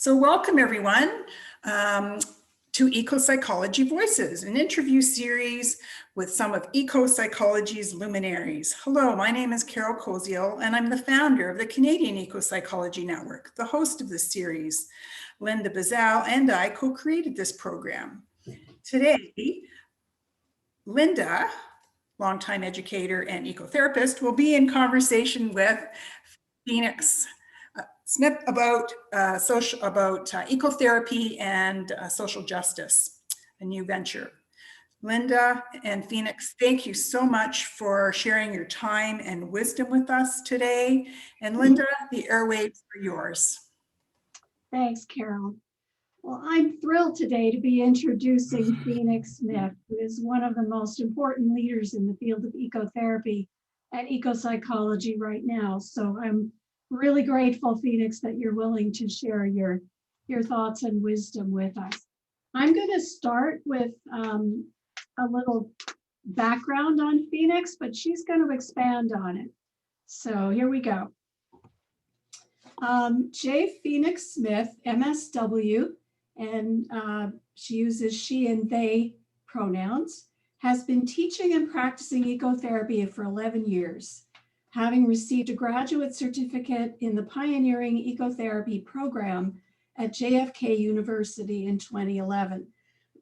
So welcome everyone to Ecopsychology Voices, an interview series with some of ecopsychology's luminaries. Hello, my name is Carol Koziel, and I'm the founder of the Canadian Ecopsychology Network, the host of this series. Linda Bazal and I co-created this program. Today, Linda, longtime educator and ecotherapist, will be in conversation with Phoenix Smith about ecotherapy and social justice, a new venture. Linda and Phoenix, thank you so much for sharing your time and wisdom with us today. And Linda, the airwaves are yours. Thanks, Carol. Well, I'm thrilled today to be introducing Phoenix Smith, who is one of the most important leaders in the field of ecotherapy and ecopsychology right now. So I'm really grateful, Phoenix, that you're willing to share your thoughts and wisdom with us. I'm going to start with a little background on Phoenix, but she's going to expand on it. So here we go. J. Phoenix Smith, MSW, and she uses she and they pronouns, has been teaching and practicing ecotherapy for 11 years, having received a graduate certificate in the pioneering ecotherapy program at JFK University in 2011.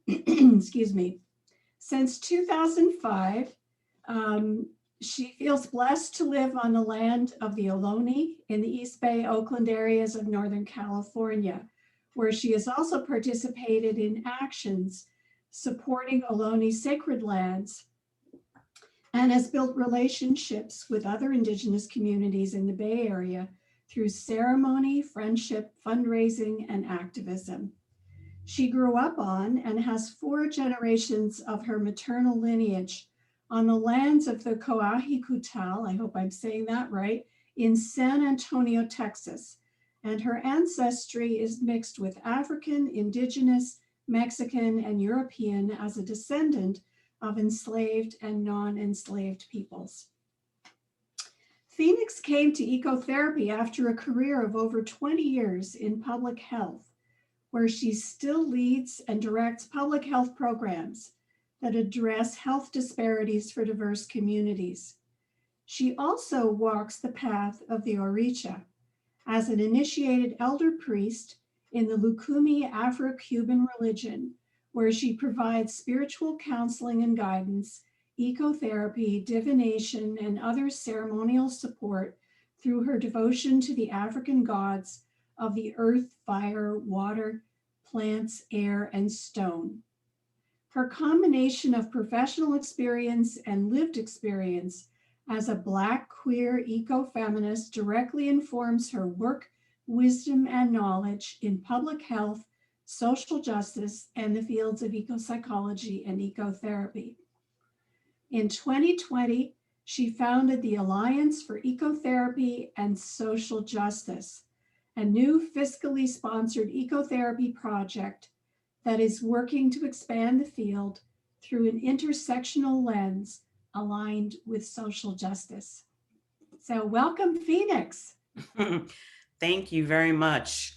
Excuse me. Since 2005, she feels blessed to live on the land of the Ohlone in the East Bay, Oakland areas of Northern California, where she has also participated in actions supporting Ohlone sacred lands and has built relationships with other Indigenous communities in the Bay Area through ceremony, friendship, fundraising, and activism. She grew up on and has 4 generations of her maternal lineage on the lands of the Coahuicutal, I hope I'm saying that right, in San Antonio, Texas. And her ancestry is mixed with African, Indigenous, Mexican, and European as a descendant of enslaved and non-enslaved peoples. Phoenix came to ecotherapy after a career of over 20 years in public health, where she still leads and directs public health programs that address health disparities for diverse communities. She also walks the path of the Orisha as an initiated elder priest in the Lukumi Afro-Cuban religion, where she provides spiritual counseling and guidance, ecotherapy, divination, and other ceremonial support through her devotion to the African gods of the earth, fire, water, plants, air, and stone. Her combination of professional experience and lived experience as a Black queer ecofeminist directly informs her work, wisdom, and knowledge in public health, social justice, and the fields of ecopsychology and ecotherapy. In 2020, she founded the Alliance for Ecotherapy and Social Justice, a new fiscally sponsored ecotherapy project that is working to expand the field through an intersectional lens aligned with social justice. So welcome, Phoenix. Thank you very much.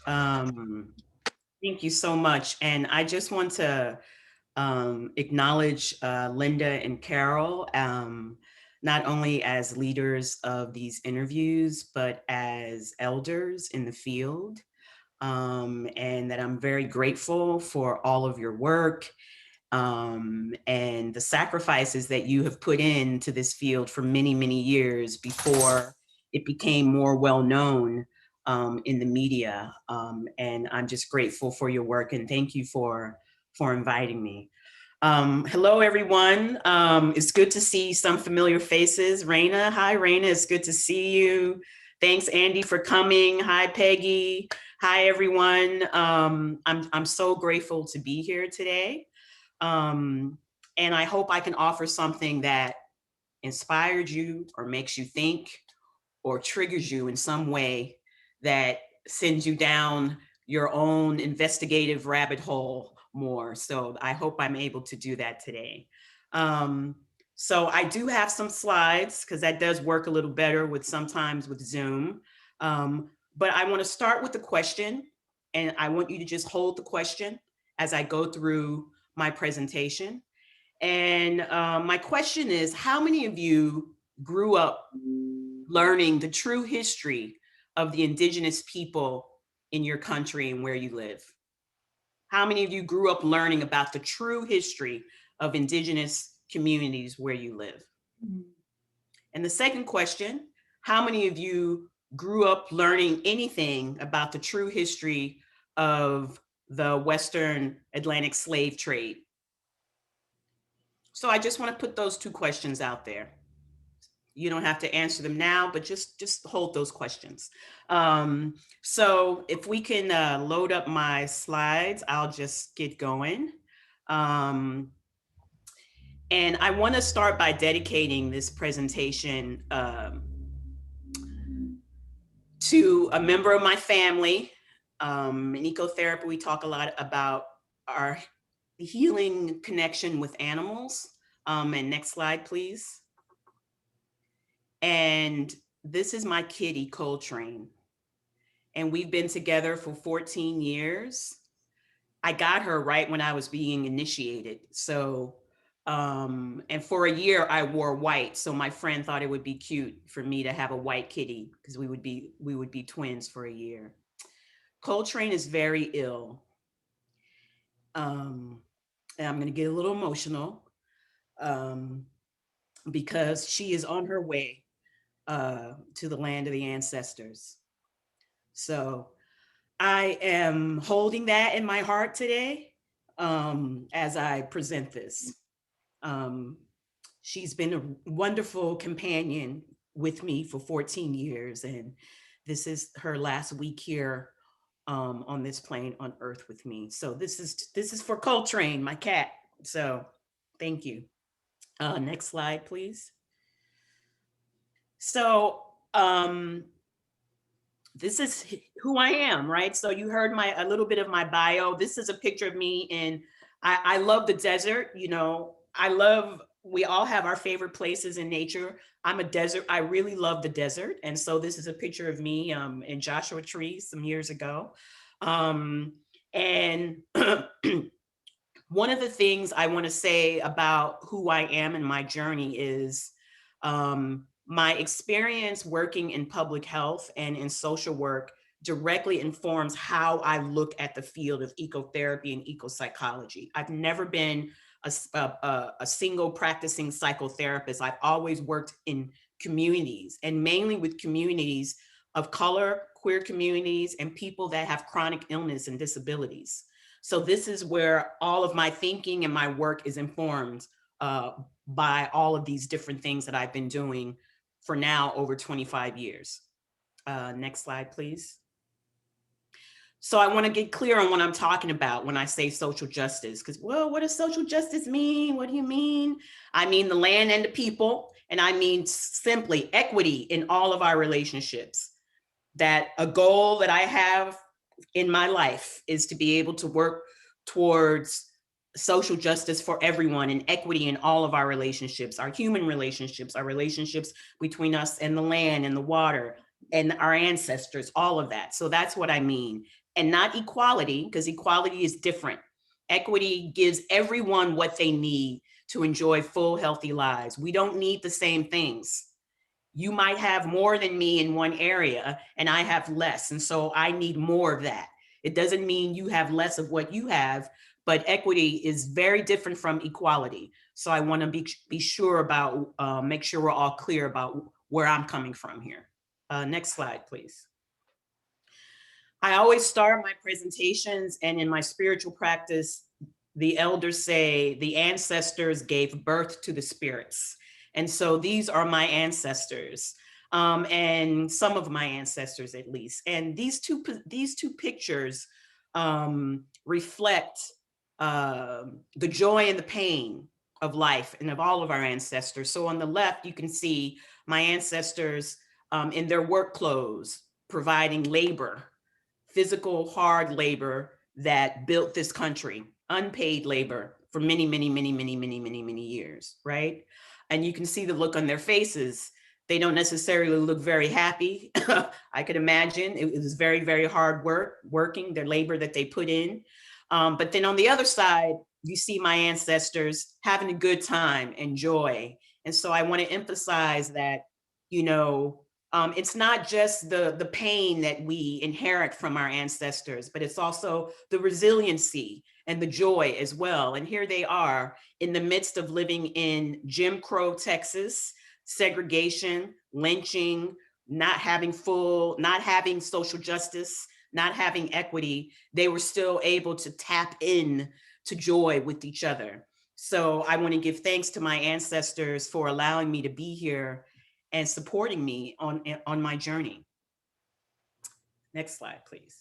Thank you so much. And I just want to acknowledge Linda and Carol, not only as leaders of these interviews, but as elders in the field. And that I'm very grateful for all of your work and the sacrifices that you have put into this field for many, many years before it became more well-known in the media. And I'm just grateful for your work, and thank you for inviting me. Hello, everyone. It's good to see some familiar faces. Raina, hi, Raina, it's good to see you. Thanks, Andy, for coming. Hi, Peggy. Hi, everyone. I'm so grateful to be here today. And I hope I can offer something that inspired you or makes you think or triggers you in some way that sends you down your own investigative rabbit hole more. So I hope I'm able to do that today. So I do have some slides because that does work a little better sometimes with Zoom. But I want to start with the question, and I want you to just hold the question as I go through my presentation. And my question is, how many of you grew up learning the true history of the indigenous people in your country and where you live? How many of you grew up learning about the true history of indigenous communities where you live? And the second question, how many of you grew up learning anything about the true history of the Western Atlantic slave trade? So I just want to put those two questions out there. You don't have to answer them now, but just hold those questions. So if we can load up my slides, I'll just get going. And I want to start by dedicating this presentation to a member of my family. In Ecotherapy, we talk a lot about our healing connection with animals. And next slide, please. And this is my kitty, Coltrane. And we've been together for 14 years. I got her right when I was being initiated. So, and for a year I wore white. So my friend thought it would be cute for me to have a white kitty because we would be twins for a year. Coltrane is very ill. And I'm gonna get a little emotional because she is on her way to the land of the ancestors. So I am holding that in my heart today as I present this. She's been a wonderful companion with me for 14 years, and this is her last week here on this plane on Earth with me. So this is for Coltrane, my cat. So thank you. Next slide, please. So this is who I am, right? So you heard a little bit of my bio. This is a picture of me, and I love the desert. You know, we all have our favorite places in nature. I'm a desert. I really love the desert. And so this is a picture of me in Joshua Tree some years ago. And one of the things I want to say about who I am and my journey is my experience working in public health and in social work directly informs how I look at the field of ecotherapy and ecopsychology. I've never been a single practicing psychotherapist. I've always worked in communities, and mainly with communities of color, queer communities, and people that have chronic illness and disabilities. So this is where all of my thinking and my work is informed by all of these different things that I've been doing for now over 25 years. Next slide, please. So I want to get clear on what I'm talking about when I say social justice, because, well, what does social justice mean? What do you mean? I mean the land and the people, and I mean simply equity in all of our relationships. That a goal that I have in my life is to be able to work towards social justice for everyone and equity in all of our relationships, our human relationships, our relationships between us and the land and the water and our ancestors, all of that. So that's what I mean. And not equality, because equality is different. Equity gives everyone what they need to enjoy full, healthy lives. We don't need the same things. You might have more than me in one area and I have less. And so I need more of that. It doesn't mean you have less of what you have, but equity is very different from equality. So I want to be sure about, make sure we're all clear about where I'm coming from here. Next slide, please. I always start my presentations, and in my spiritual practice, the elders say the ancestors gave birth to the spirits. And so these are my ancestors, and some of my ancestors at least. And these two pictures reflect the joy and the pain of life and of all of our ancestors. So on the left, you can see my ancestors in their work clothes, providing labor, physical, hard labor that built this country, unpaid labor for many, many, many, many, many, many, many years, right? And you can see the look on their faces. They don't necessarily look very happy. I could imagine it was very, very hard working, their labor that they put in. But then on the other side, you see my ancestors having a good time and joy. And so I want to emphasize that, you know, it's not just the pain that we inherit from our ancestors, but it's also the resiliency and the joy as well. And here they are in the midst of living in Jim Crow, Texas, segregation, lynching, not having social justice, not having equity. They were still able to tap in to joy with each other. So I want to give thanks to my ancestors for allowing me to be here and supporting me on my journey. Next slide, please.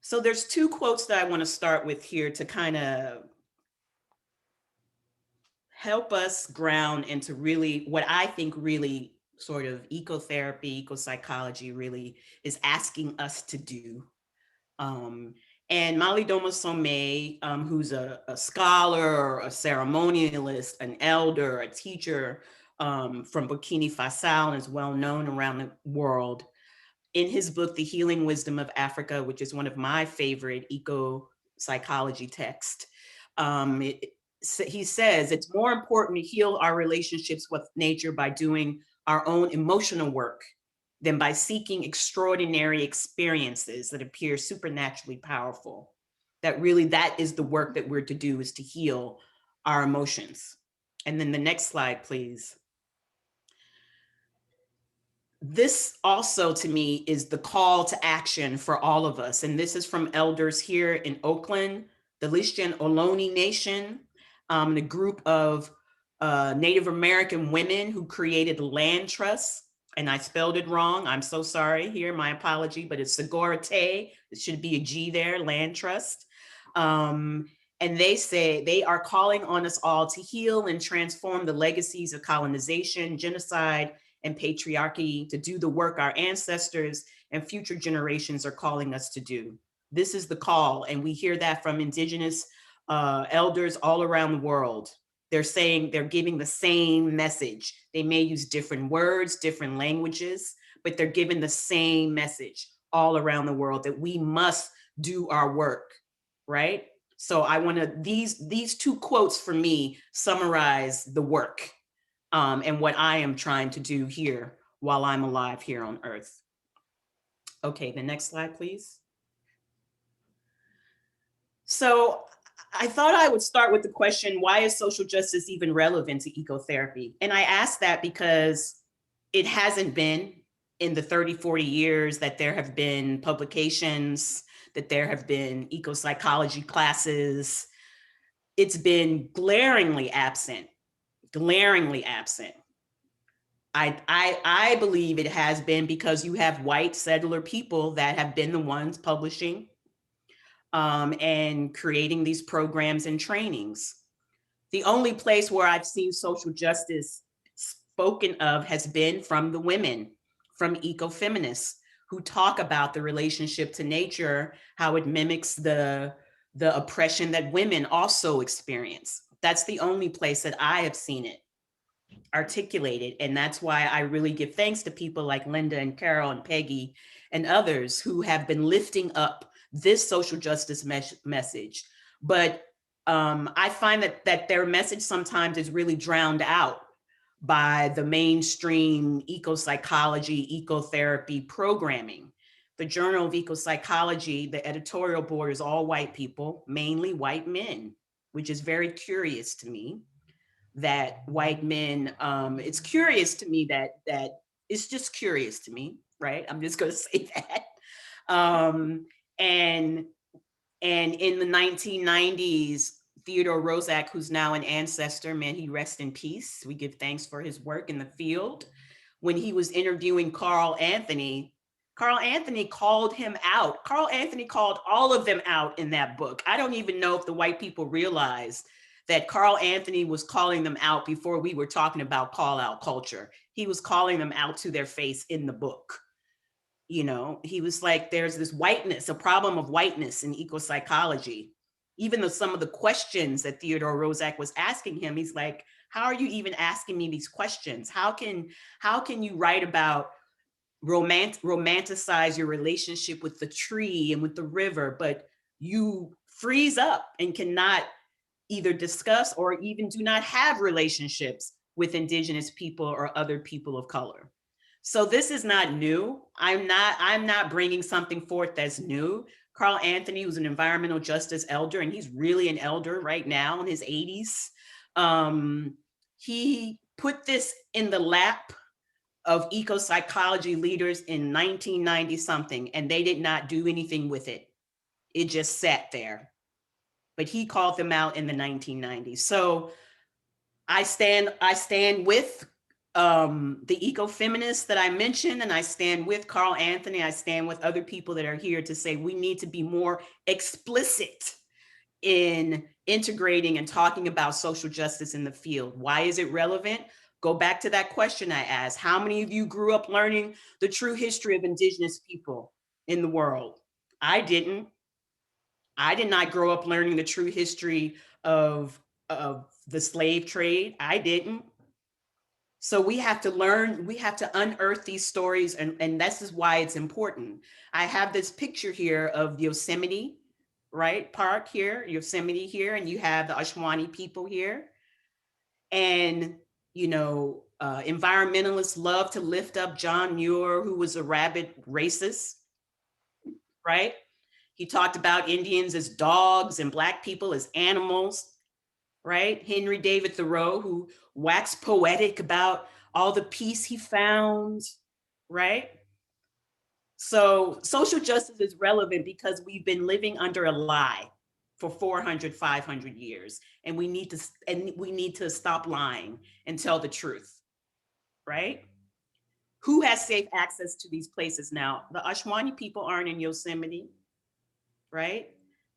So there's two quotes that I want to start with here to kind of help us ground into really what I think really sort of ecotherapy, ecopsychology really is asking us to do. And Malidoma Somé, who's a scholar, a ceremonialist, an elder, a teacher from Burkina Faso, and is well known around the world. In his book, The Healing Wisdom of Africa, which is one of my favorite eco-psychology texts, he says it's more important to heal our relationships with nature by doing our own emotional work than by seeking extraordinary experiences that appear supernaturally powerful. That is the work that we're to do, is to heal our emotions. And then the next slide, please. This also, to me, is the call to action for all of us. And this is from elders here in Oakland, the Lisjan Ohlone Nation, the group of Native American women who created land trusts. And I spelled it wrong. I'm so sorry here, my apology, but it's Segura Te. It should be a G there, land trust. And they say they are calling on us all to heal and transform the legacies of colonization, genocide, and patriarchy, to do the work our ancestors and future generations are calling us to do. This is the call, and we hear that from Indigenous elders all around the world. They're saying, they're giving the same message. They may use different words, different languages, but they're giving the same message all around the world, that we must do our work, right? So I want to, these two quotes for me summarize the work and what I am trying to do here while I'm alive here on Earth. Okay, the next slide, please. So I thought I would start with the question, why is social justice even relevant to ecotherapy? And I ask that because it hasn't been in the 30, 40 years that there have been publications, that there have been ecopsychology classes. It's been glaringly absent, glaringly absent. I believe it has been because you have white settler people that have been the ones publishing and creating these programs and trainings. The only place where I've seen social justice spoken of has been from the women, from ecofeminists, who talk about the relationship to nature, how it mimics the oppression that women also experience. That's the only place that I have seen it articulated. And that's why I really give thanks to people like Linda and Carol and Peggy and others who have been lifting up this social justice message. But I find that their message sometimes is really drowned out by the mainstream eco-psychology, ecotherapy programming. The Journal of Ecopsychology, the editorial board is all white people, mainly white men, which is very curious to me. That white men, it's curious to me that it's just curious to me, right? I'm just going to say that. And in the 1990s, Theodore Roszak, who's now an ancestor, man, he rest in peace. We give thanks for his work in the field. When he was interviewing Carl Anthony called him out. Carl Anthony called all of them out in that book. I don't even know if the white people realized that Carl Anthony was calling them out before we were talking about call out culture. He was calling them out to their face in the book. You know, he was like, there's this whiteness, a problem of whiteness in ecopsychology. Even though some of the questions that Theodore Roszak was asking him, he's like, How are you even asking me these questions? How can you write about romanticize your relationship with the tree and with the river, but you freeze up and cannot either discuss or even do not have relationships with indigenous people or other people of color? So this is not new. I'm not bringing something forth that's new. Carl Anthony, who's an environmental justice elder, and he's really an elder right now in his 80s. He put this in the lap of eco-psychology leaders in 1990 something, and they did not do anything with it. It just sat there. But he called them out in the 1990s. So I stand with the ecofeminists that I mentioned, and I stand with Carl Anthony. I stand with other people that are here to say we need to be more explicit in integrating and talking about social justice in the field. Why is it relevant? Go back to that question I asked. How many of you grew up learning the true history of indigenous people in the world? I didn't. I did not grow up learning the true history of the slave trade. I didn't. So we have to learn, we have to unearth these stories, and this is why it's important. I have this picture here of Yosemite, right? Park here, Yosemite here, and you have the Ashwani people here. And, environmentalists love to lift up John Muir, who was a rabid racist, right? He talked about Indians as dogs and Black people as animals, right? Henry David Thoreau, who waxed poetic about all the peace he found, right? So social justice is relevant because we've been living under a lie for 400, 500 years, and we need to stop lying and tell the truth, right? Who has safe access to these places now? The Ashwani people aren't in Yosemite, right?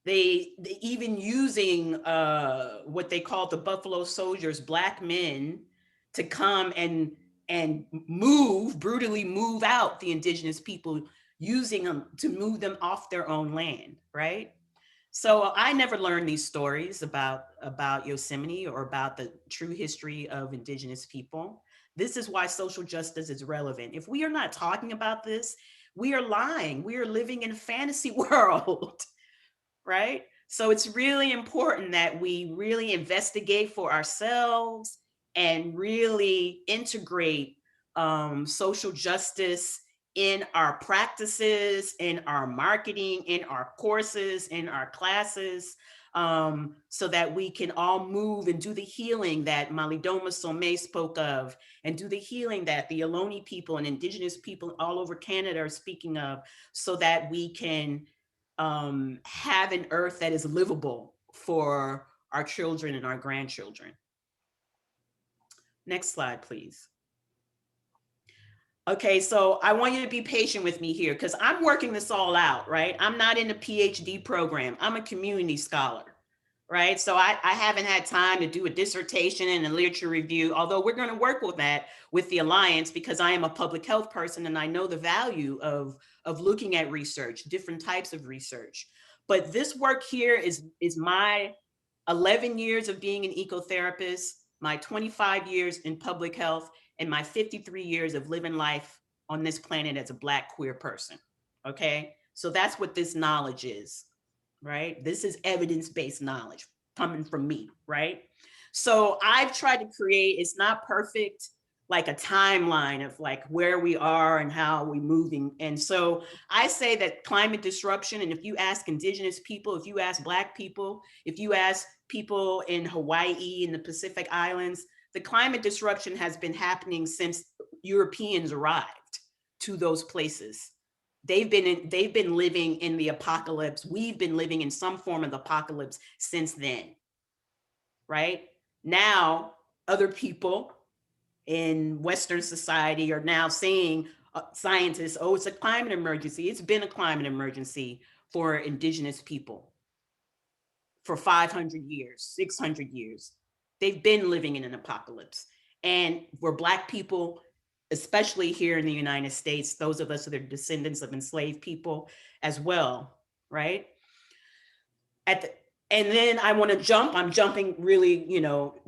They even using what they call the Buffalo Soldiers, Black men, to come and brutally move out the indigenous people, using them to move them off their own land, right? So I never learned these stories about Yosemite or about the true history of indigenous people. This is why social justice is relevant. If we are not talking about this, we are lying. We are living in a fantasy world. Right? So it's really important that we really investigate for ourselves and really integrate social justice in our practices, in our marketing, in our courses, in our classes, so that we can all move and do the healing that Malidoma Somé spoke of, and do the healing that the Ohlone people and indigenous people all over Canada are speaking of, so that we can have an earth that is livable for our children and our grandchildren. Next slide, please. Okay, so I want you to be patient with me here because I'm working this all out, right? I'm not in a PhD program. I'm a community scholar, right? So I haven't had time to do a dissertation and a literature review, although we're going to work with that with the Alliance because I am a public health person and I know the value of looking at research, different types of research. But this work here is my 11 years of being an ecotherapist, my 25 years in public health, and my 53 years of living life on this planet as a Black queer person. Okay, so that's what this knowledge is, right? This is evidence-based knowledge coming from me, right? So I've tried to create, it's not perfect, like a timeline of like where we are and how we're moving. And so I say that climate disruption, and if you ask indigenous people, if you ask Black people, if you ask people in Hawaii and the Pacific Islands, the climate disruption has been happening since Europeans arrived to those places. They've been living in the apocalypse. We've been living in some form of apocalypse since then, right? Now, other people in Western society are now saying, scientists, oh, it's a climate emergency. It's been a climate emergency for indigenous people for 500 years, 600 years. They've been living in an apocalypse. And for Black people, especially here in the United States, those of us that are descendants of enslaved people as well, right? And then I want to jump, I'm jumping really,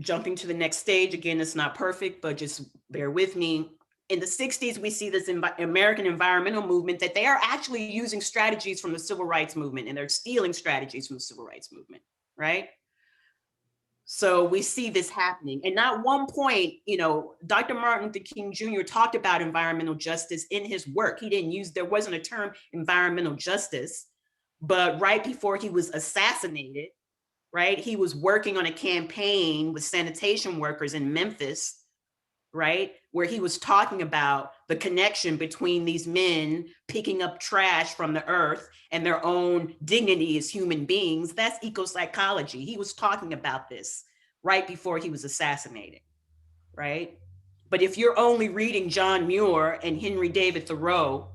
jumping to the next stage. Again, it's not perfect, but just bear with me. In the 60s, we see this American environmental movement that they are actually using strategies from the civil rights movement, and they're stealing strategies from the civil rights movement, right? So we see this happening. And at one point, Dr. Martin Luther King Jr. talked about environmental justice in his work. There wasn't a term environmental justice, but right before he was assassinated, right, he was working on a campaign with sanitation workers in Memphis, right, where he was talking about the connection between these men picking up trash from the earth and their own dignity as human beings. That's ecopsychology. He was talking about this right before he was assassinated, right? But if you're only reading John Muir and Henry David Thoreau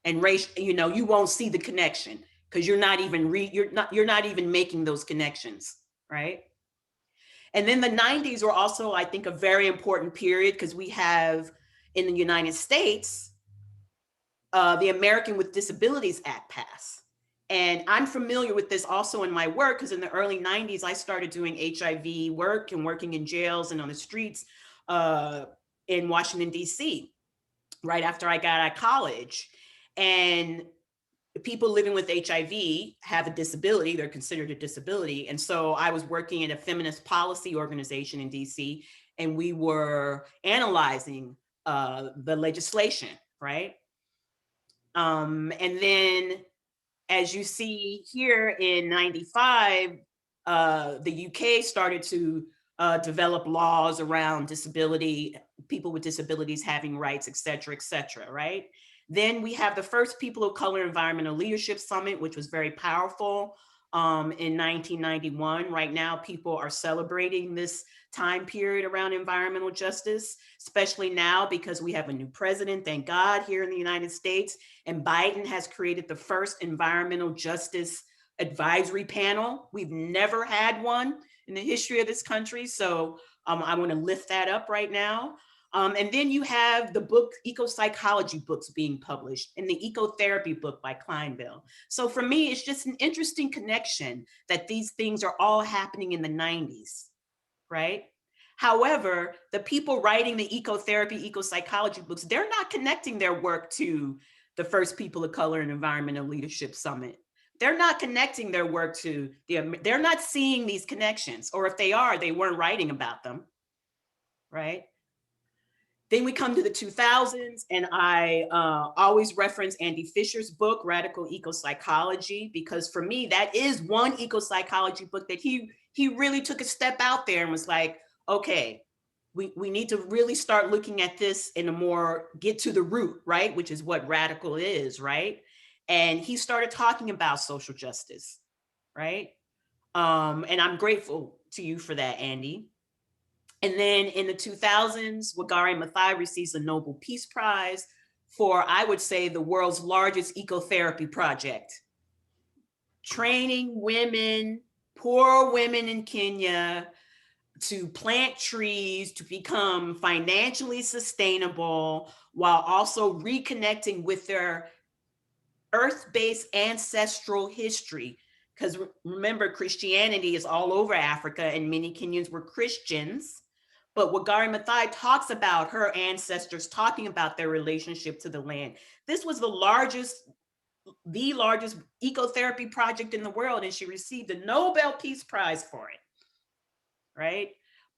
and race, you won't see the connection because you're not even making those connections, right? And then the 90s were also, I think, a very important period because we have in the United States, the American with Disabilities Act passed. And I'm familiar with this also in my work because in the early 90s, I started doing HIV work and working in jails and on the streets in Washington, D.C., right after I got out of college. And people living with HIV have a disability. They're considered a disability. And so I was working in a feminist policy organization in DC, and we were analyzing the legislation, right? And then as you see here in 95, the UK started to develop laws around disability, people with disabilities having rights, et cetera, right? Then we have the first People of Color Environmental Leadership Summit, which was very powerful in 1991. Right now, people are celebrating this time period around environmental justice, especially now because we have a new president, thank God, here in the United States. And Biden has created the first environmental justice advisory panel. We've never had one in the history of this country. So I want to lift that up right now. And then you have the book, Ecopsychology books being published, and the Ecotherapy book by Kleinville. So for me, it's just an interesting connection that these things are all happening in the 90s, right? However, the people writing the ecotherapy, ecopsychology books, they're not connecting their work to the first People of Color and Environmental Leadership Summit. They're not connecting their work to they're not seeing these connections, or if they are, they weren't writing about them, right? Then we come to the 2000s, and I always reference Andy Fisher's book, Radical Ecopsychology, because for me, that is one ecopsychology book that he really took a step out there and was like, okay, we need to really start looking at this in a more get to the root, right? Which is what radical is, right? And he started talking about social justice, right? And I'm grateful to you for that, Andy. And then in the 2000s, Wangari Maathai receives the Nobel Peace Prize for, I would say, the world's largest ecotherapy project, training women, poor women in Kenya, to plant trees, to become financially sustainable, while also reconnecting with their earth-based ancestral history. Because remember, Christianity is all over Africa, and many Kenyans were Christians. But Wangari Maathai talks about her ancestors talking about their relationship to the land. This was the largest ecotherapy project in the world, and she received the Nobel Peace Prize for it, right?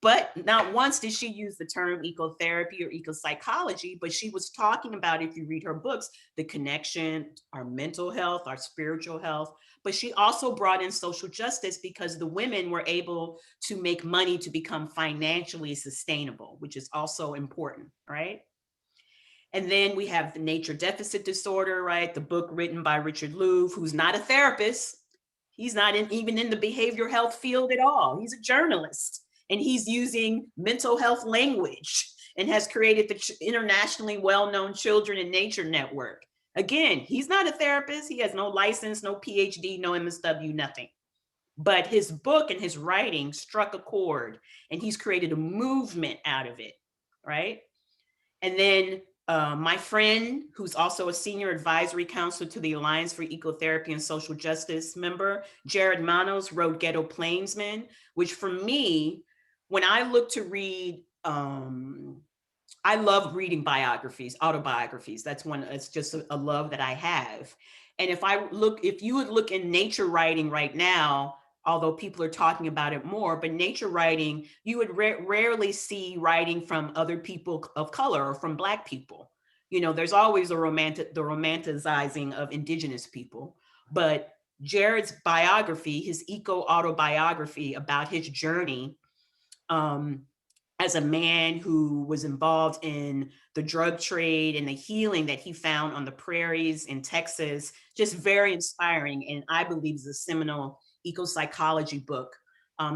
But not once did she use the term ecotherapy or ecopsychology, but she was talking about, if you read her books, the connection, our mental health, our spiritual health. But she also brought in social justice because the women were able to make money to become financially sustainable, which is also important, right? And then we have the nature deficit disorder, right? The book written by Richard Louv, who's not a therapist. He's not even in the behavioral health field at all. He's a journalist, and he's using mental health language and has created the internationally well-known Children in Nature Network. Again, he's not a therapist. He has no license, no PhD, no MSW, nothing. But his book and his writing struck a chord, and he's created a movement out of it, right? And then My friend, who's also a senior advisory counselor to the Alliance for Ecotherapy and Social Justice member, Jared Manos, wrote Ghetto Plainsmen, which for me, when I look to read, I love reading biographies, autobiographies. It's just a love that I have. And if you would look in nature writing right now, although people are talking about it more, but nature writing, you would rarely see writing from other people of color or from Black people. You know, there's always the romanticizing of indigenous people, but Jared's biography, his eco autobiography about his journey, um, as a man who was involved in the drug trade and the healing that he found on the prairies in Texas, just very inspiring. And I believe is a seminal eco-psychology book.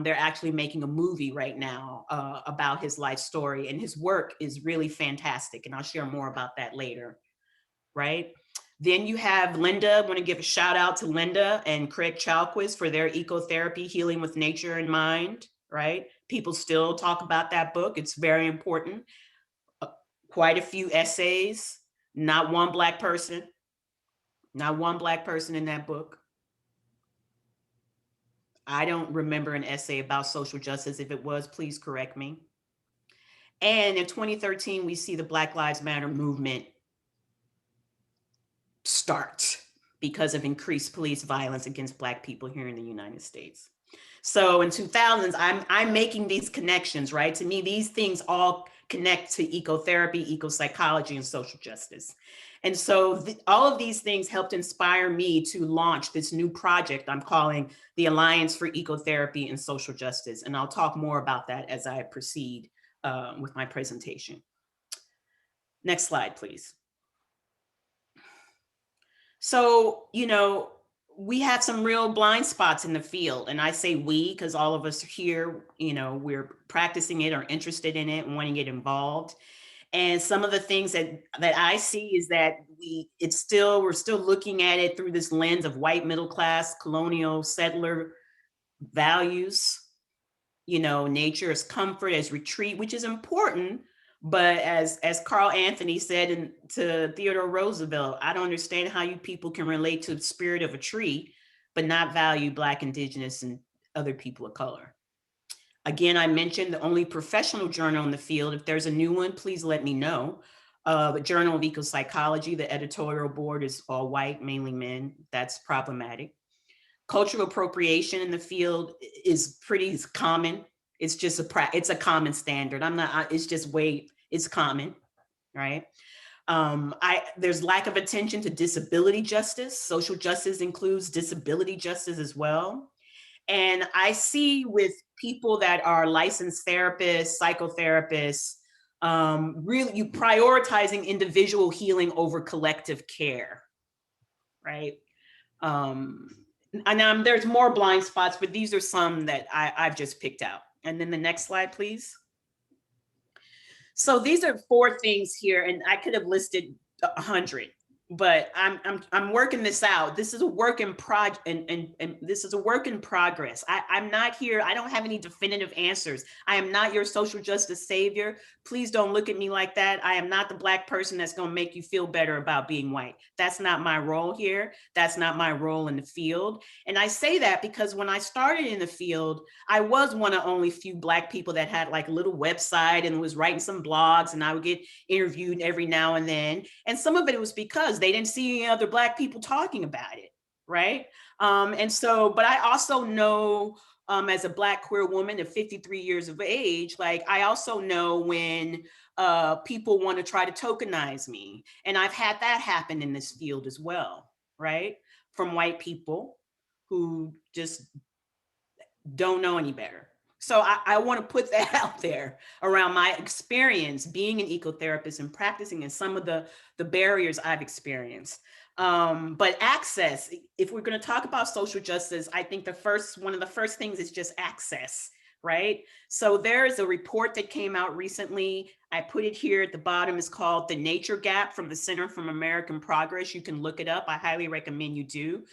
They're actually making a movie right now about his life story, and his work is really fantastic. And I'll share more about that later, right? Then you have Linda. I want to give a shout out to Linda and Craig Chalquis for their Ecotherapy, Healing with Nature in Mind, right? People still talk about that book. It's very important. Quite a few essays, not one Black person in that book. I don't remember an essay about social justice. If it was, please correct me. And in 2013, we see the Black Lives Matter movement start because of increased police violence against Black people here in the United States. So in 2000s, I'm making these connections, right? To me, these things all connect to ecotherapy, eco-psychology, and social justice. And so all of these things helped inspire me to launch this new project I'm calling the Alliance for Ecotherapy and Social Justice. And I'll talk more about that as I proceed with my presentation. Next slide, please. So, you know, we have some real blind spots in the field. And I say we, because all of us here, you know, we're practicing it or interested in it and wanting to get involved. And some of the things that I see is that we're still looking at it through this lens of white middle class, colonial settler values. You know, nature as comfort, as retreat, which is important. But as Carl Anthony said to Theodore Roosevelt, I don't understand how you people can relate to the spirit of a tree, but not value Black, Indigenous, and other people of color. Again, I mentioned the only professional journal in the field. If there's a new one, please let me know. The Journal of Ecopsychology, the editorial board is all white, mainly men. That's problematic. Cultural appropriation in the field is pretty common. It's just it's a common standard. It's common, right? There's lack of attention to disability justice. Social justice includes disability justice as well. And I see with people that are licensed therapists, psychotherapists, really you prioritizing individual healing over collective care, right? And there's more blind spots, but these are some that I've just picked out. And then the next slide, please. So these are 4 things here, and I could have listed 100, but I'm working this out. This is a work in and this is a work in progress. I'm not here. I don't have any definitive answers. I am not your social justice savior. Please don't look at me like that. I am not the Black person that's going to make you feel better about being white. That's not my role here. That's not my role in the field. And I say that because when I started in the field, I was one of only few Black people that had like a little website and was writing some blogs, and I would get interviewed every now and then. And some of it was because they didn't see any other Black people talking about it, right? But I also know as a Black queer woman of 53 years of age, like I also know when people want to try to tokenize me. And I've had that happen in this field as well, right? From white people who just don't know any better. So I want to put that out there around my experience being an ecotherapist and practicing and some of the barriers I've experienced. But access, if we're going to talk about social justice, I think one of the first things is just access, right? So there is a report that came out recently. I put it here at the bottom. It's called The Nature Gap from the Center for American Progress. You can look it up. I highly recommend you do.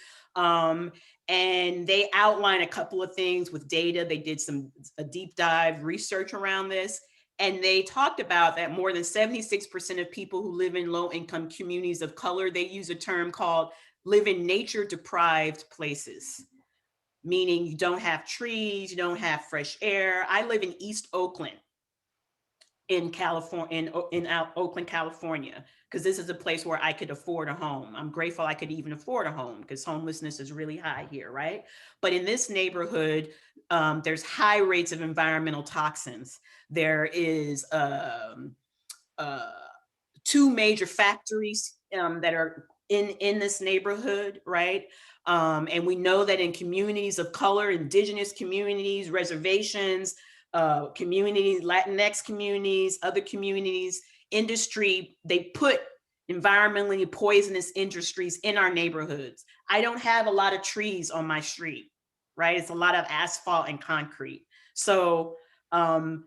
And they outline a couple of things with data. They did a deep dive research around this. And they talked about that more than 76% of people who live in low income communities of color, they use a term called live in nature deprived places, meaning you don't have trees, you don't have fresh air. I live in East Oakland in California, in Oakland, California, because this is a place where I could afford a home. I'm grateful I could even afford a home because homelessness is really high here, right? But in this neighborhood, there's high rates of environmental toxins. There is uh, two major factories that are in this neighborhood, right? And we know that in communities of color, indigenous communities, reservations, communities, Latinx communities, other communities, industry, they put environmentally poisonous industries in our neighborhoods. I don't have a lot of trees on my street, right? It's a lot of asphalt and concrete. So in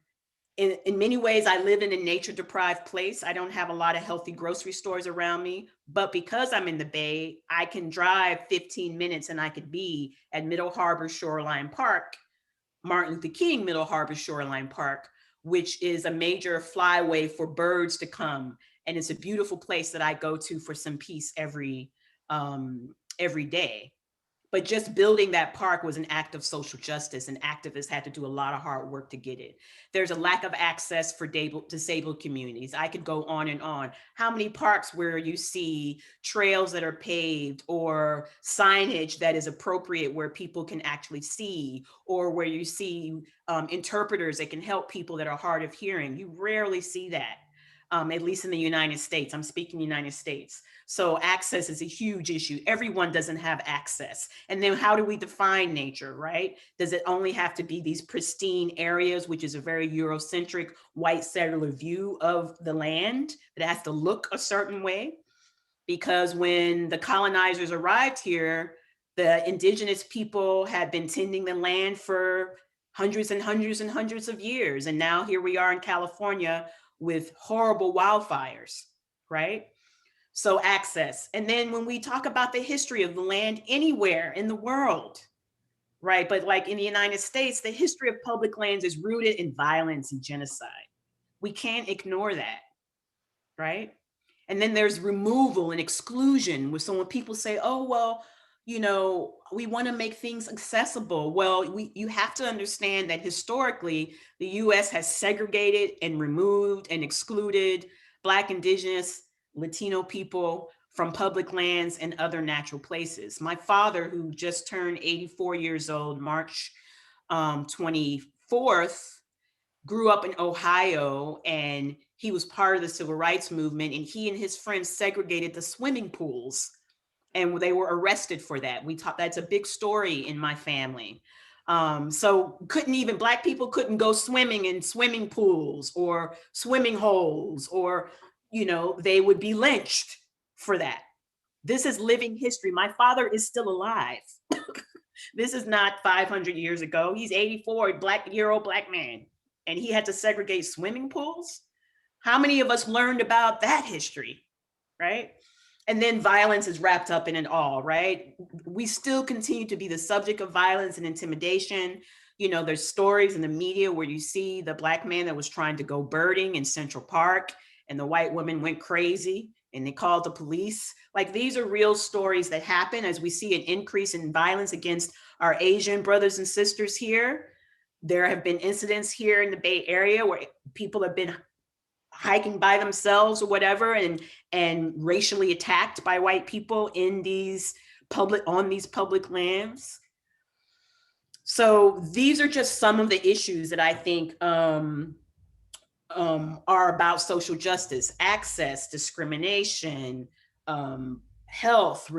many ways, I live in a nature deprived place. I don't have a lot of healthy grocery stores around me, but because I'm in the Bay, I can drive 15 minutes and I could be at Middle Harbor Shoreline Park, Martin Luther King Middle Harbor Shoreline Park, which is a major flyway for birds to come. And it's a beautiful place that I go to for some peace every day. But just building that park was an act of social justice, and activists had to do a lot of hard work to get it. There's a lack of access for disabled communities. I could go on and on. How many parks where you see trails that are paved or signage that is appropriate where people can actually see, or where you see interpreters that can help people that are hard of hearing? You rarely see that. At least in the United States. I'm speaking United States. So access is a huge issue. Everyone doesn't have access. And then how do we define nature, right? Does it only have to be these pristine areas, which is a very Eurocentric white settler view of the land that has to look a certain way? Because when the colonizers arrived here, the indigenous people had been tending the land for hundreds and hundreds and hundreds of years. And now here we are in California with horrible wildfires, right? So access. And then when we talk about the history of the land anywhere in the world, right? But like in the United States, the history of public lands is rooted in violence and genocide. We can't ignore that, right? And then there's removal and exclusion. So when people say, oh, well, we want to make things accessible. Well, you have to understand that historically, the US has segregated and removed and excluded Black, Indigenous, Latino people from public lands and other natural places. My father, who just turned 84 years old, March 24th, grew up in Ohio, and he was part of the civil rights movement, and he and his friends segregated the swimming pools, and they were arrested for that. That's a big story in my family. So Black people couldn't go swimming in swimming pools or swimming holes, or, they would be lynched for that. This is living history. My father is still alive. This is not 500 years ago. He's 84, year-old Black man, and he had to segregate swimming pools. How many of us learned about that history, right? And then violence is wrapped up in it all, right? We still continue to be the subject of violence and intimidation. There's stories in the media where you see the Black man that was trying to go birding in Central Park, and the white woman went crazy and they called the police. Like, these are real stories that happen as we see an increase in violence against our Asian brothers and sisters here. There have been incidents here in the Bay Area where people have been hiking by themselves or whatever, and racially attacked by white people on these public lands. So these are just some of the issues that I think are about social justice: access, discrimination, health,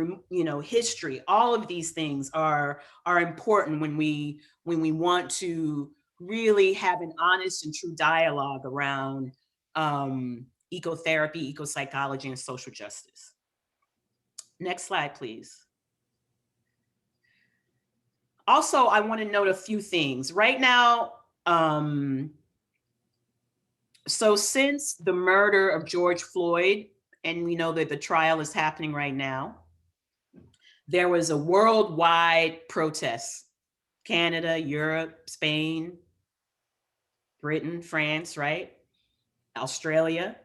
history. All of these things are important when we want to really have an honest and true dialogue around ecotherapy, ecopsychology, and social justice. Next slide, please. Also, I want to note a few things right now. So since the murder of George Floyd, and we know that the trial is happening right now, there was a worldwide protest. Canada, Europe, Spain, Britain, France, right? Australia.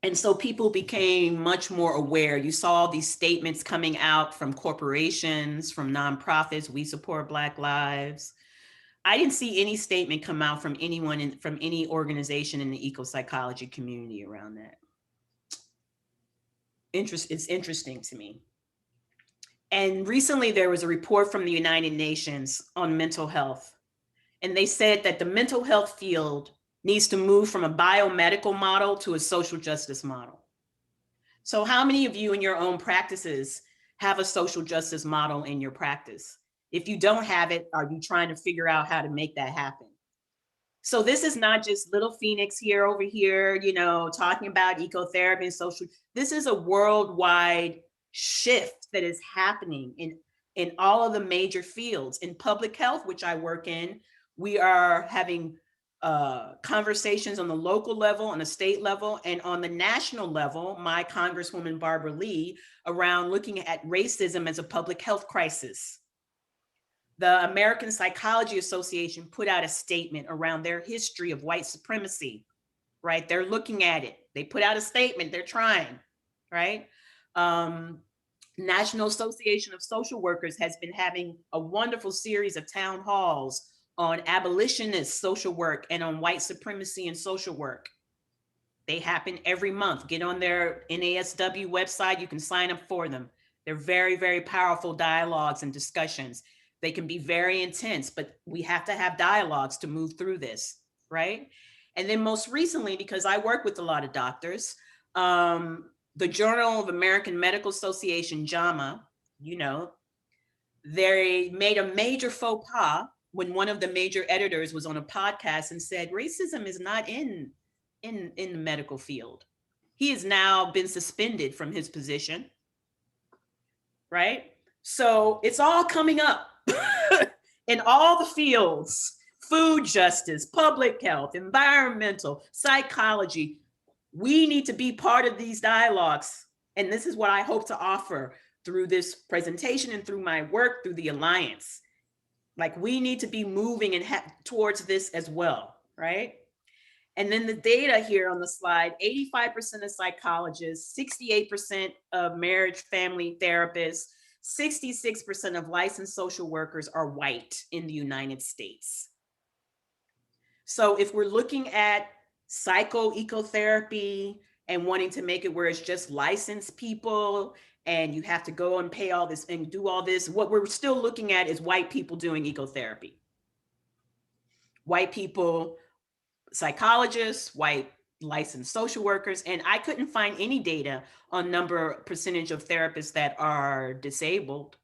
And so people became much more aware. You saw these statements coming out from corporations, from nonprofits, we support Black lives. I didn't see any statement come out from anyone from any organization in the eco-psychology community around that. It's interesting to me. And recently there was a report from the United Nations on mental health. And they said that the mental health field needs to move from a biomedical model to a social justice model. So how many of you in your own practices have a social justice model in your practice? If you don't have it, are you trying to figure out how to make that happen? So this is not just little Phoenix here over here, you know, talking about ecotherapy and social. This is a worldwide shift that is happening in all of the major fields. In public health, which I work in, we are having conversations on the local level, on the state level, and on the national level, my Congresswoman Barbara Lee, around looking at racism as a public health crisis. The American Psychology Association put out a statement around their history of white supremacy, right? They're looking at it. They put out a statement, they're trying, right? National Association of Social Workers has been having a wonderful series of town halls on abolitionist social work and on white supremacy and social work. They happen every month. Get on their NASW website, you can sign up for them. They're very, very powerful dialogues and discussions. They can be very intense, but we have to have dialogues to move through this, right? And then most recently, because I work with a lot of doctors, the Journal of American Medical Association, JAMA, you know, they made a major faux pas when one of the major editors was on a podcast and said, racism is not in the medical field. He has now been suspended from his position, right? So it's all coming up in all the fields: food justice, public health, environmental, psychology. We need to be part of these dialogues. And this is what I hope to offer through this presentation and through my work, through the Alliance. Like, we need to be moving and towards this as well, right? And then the data here on the slide: 85% of psychologists, 68% of marriage family therapists, 66% of licensed social workers are white in the United States. So if we're looking at psycho-ecotherapy and wanting to make it where it's just licensed people and you have to go and pay all this and do all this, what we're still looking at is white people doing ecotherapy. White people, psychologists, white licensed social workers, and I couldn't find any data on percentage of therapists that are disabled.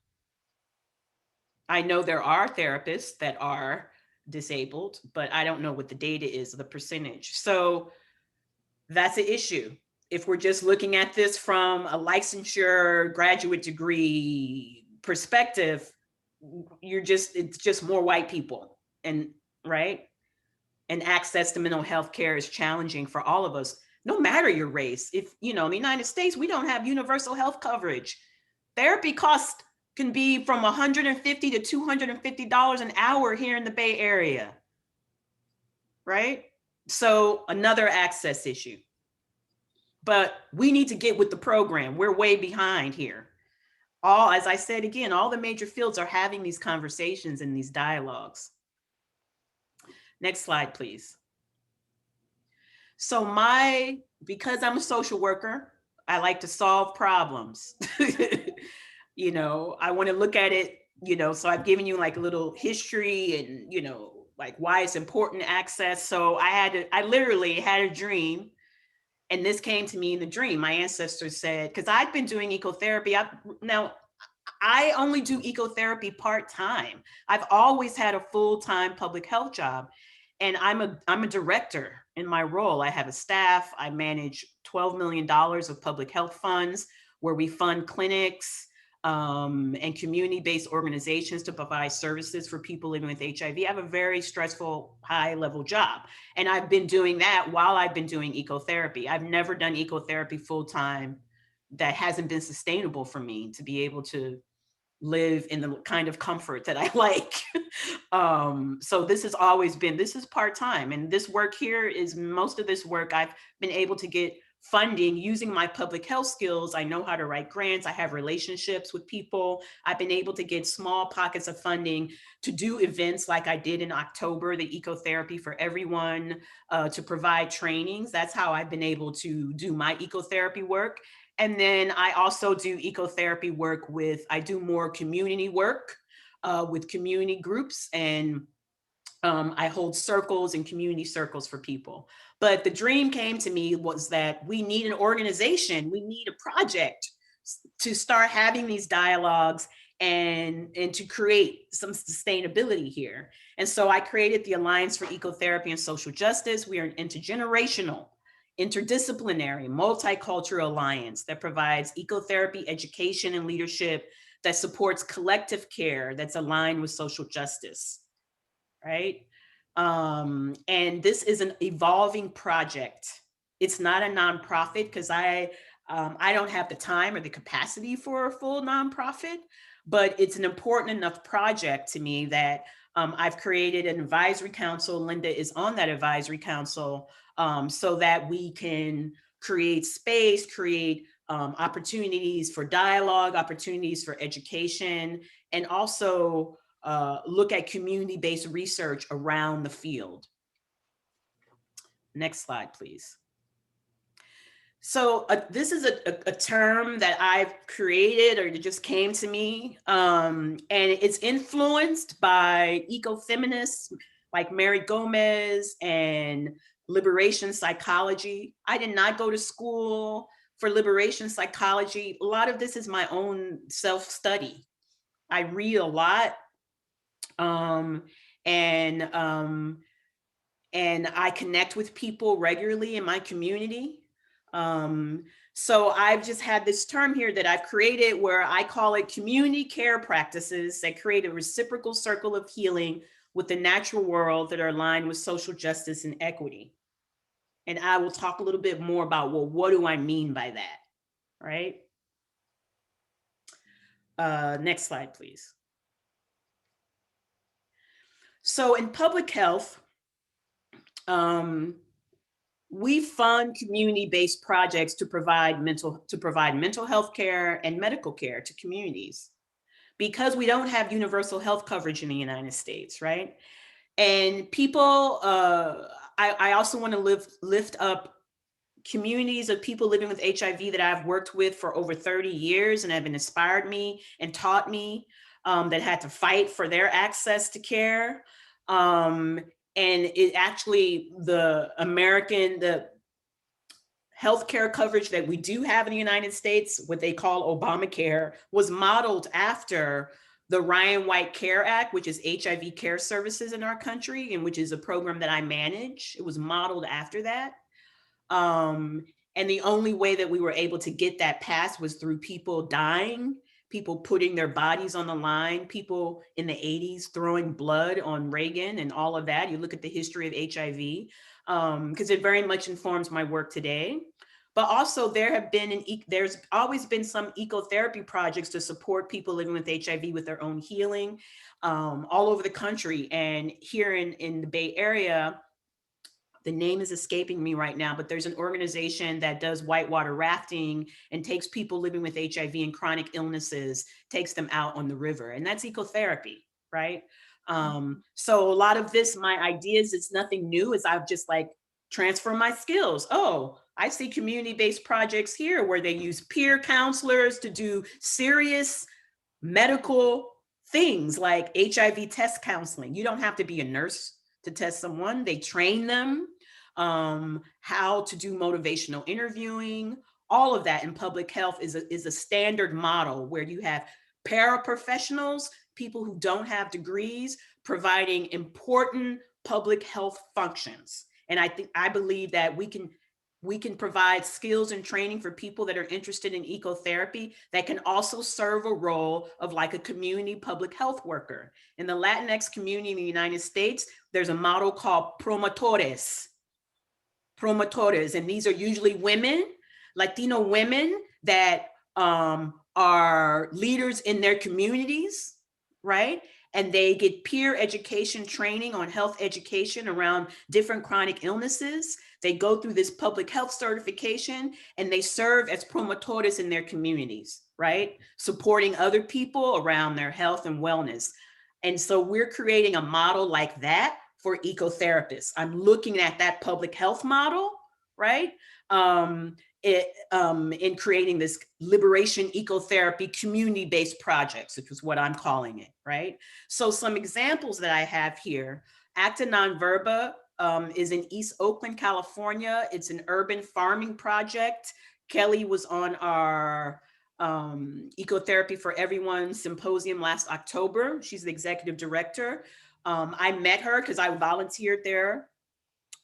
I know there are therapists that are disabled, but I don't know what the data is, the percentage. So that's an issue. If we're just looking at this from a licensure graduate degree perspective, it's just more white people, and right? And access to mental health care is challenging for all of us, no matter your race. If, you know, in the United States, we don't have universal health coverage. Therapy costs can be from $150 to $250 an hour here in the Bay Area, right? So another access issue. But we need to get with the program. We're way behind here. As I said again, all the major fields are having these conversations and these dialogues. Next slide, please. So because I'm a social worker, I like to solve problems. You know, I want to look at it, you know, so I've given you like a little history and, you know, like why it's important to access. So I literally had a dream, and this came to me in the dream. My ancestors said, because I've been doing ecotherapy. Now I only do ecotherapy part-time. I've always had a full-time public health job. And I'm a director in my role. I have a staff. I manage $12 million of public health funds where we fund clinics and community-based organizations to provide services for people living with HIV. I have a very stressful, high-level job. And I've been doing that while I've been doing ecotherapy. I've never done ecotherapy full-time. That hasn't been sustainable for me to be able to, live in the kind of comfort that I like. So this has always been, this is part-time, and this work here is most of this work I've been able to get funding using my public health skills. I know how to write grants. I have relationships with people. I've been able to get small pockets of funding to do events like I did in October, the Ecotherapy for Everyone, to provide trainings. That's how I've been able to do my ecotherapy work. And then I also do ecotherapy work I do more community work with community groups, and I hold circles and community circles for people. But the dream came to me was that we need an organization, we need a project to start having these dialogues and to create some sustainability here. And so I created the Alliance for Ecotherapy and Social Justice. We are an intergenerational, interdisciplinary, multicultural alliance that provides ecotherapy education and leadership, that supports collective care that's aligned with social justice, right? And this is an evolving project. It's not a nonprofit because I don't have the time or the capacity for a full nonprofit, but it's an important enough project to me that I've created an advisory council. Linda is on that advisory council, so that we can create space, create opportunities for dialogue, opportunities for education, and also look at community-based research around the field. Next slide, please. So this is a term that I've created, or it just came to me, and it's influenced by ecofeminists like Mary Gomez and liberation psychology. I did not go to school for liberation psychology. A lot of this is my own self-study. I read a lot, and I connect with people regularly in my community. So I've just had this term here that I've created where I call it community care practices that create a reciprocal circle of healing with the natural world that are aligned with social justice and equity. And I will talk a little bit more about, well, what do I mean by that, right? Next slide, please. So in public health, we fund community-based projects to provide mental health care and medical care to communities, because we don't have universal health coverage in the United States, right? And people, I also want to lift up communities of people living with HIV that I've worked with for over 30 years and have inspired me and taught me, that had to fight for their access to care. And it actually, the healthcare coverage that we do have in the United States, what they call Obamacare, was modeled after the Ryan White Care Act, which is HIV care services in our country, and which is a program that I manage. It was modeled after that. And the only way that we were able to get that passed was through people dying, people putting their bodies on the line, people in the 80s throwing blood on Reagan and all of that. You look at the history of HIV, because it very much informs my work today. But also there's always been some ecotherapy projects to support people living with HIV with their own healing, all over the country. And here in the Bay Area, the name is escaping me right now, but there's an organization that does whitewater rafting and takes people living with HIV and chronic illnesses, takes them out on the river. And that's ecotherapy, right? So a lot of this, my ideas, it's nothing new, is I've just like transfer my skills. Oh, I see community-based projects here where they use peer counselors to do serious medical things like HIV test counseling. You don't have to be a nurse to test someone. They train them how to do motivational interviewing. All of that in public health is a standard model where you have paraprofessionals, people who don't have degrees, providing important public health functions. And I believe that we can provide skills and training for people that are interested in ecotherapy that can also serve a role of like a community public health worker. In the Latinx community in the United States, there's a model called promotores, and these are usually women, Latino women that are leaders in their communities, right? And they get peer education training on health education around different chronic illnesses. They go through this public health certification and they serve as promotores in their communities, right? Supporting other people around their health and wellness. And so we're creating a model like that for ecotherapists. I'm looking at that public health model, right? In creating this liberation ecotherapy community-based projects, which is what I'm calling it, right? So some examples that I have here, Acta Non Verba is in East Oakland, California. It's an urban farming project. Kelly was on our Ecotherapy for Everyone symposium last October. She's the executive director. I met her because I volunteered there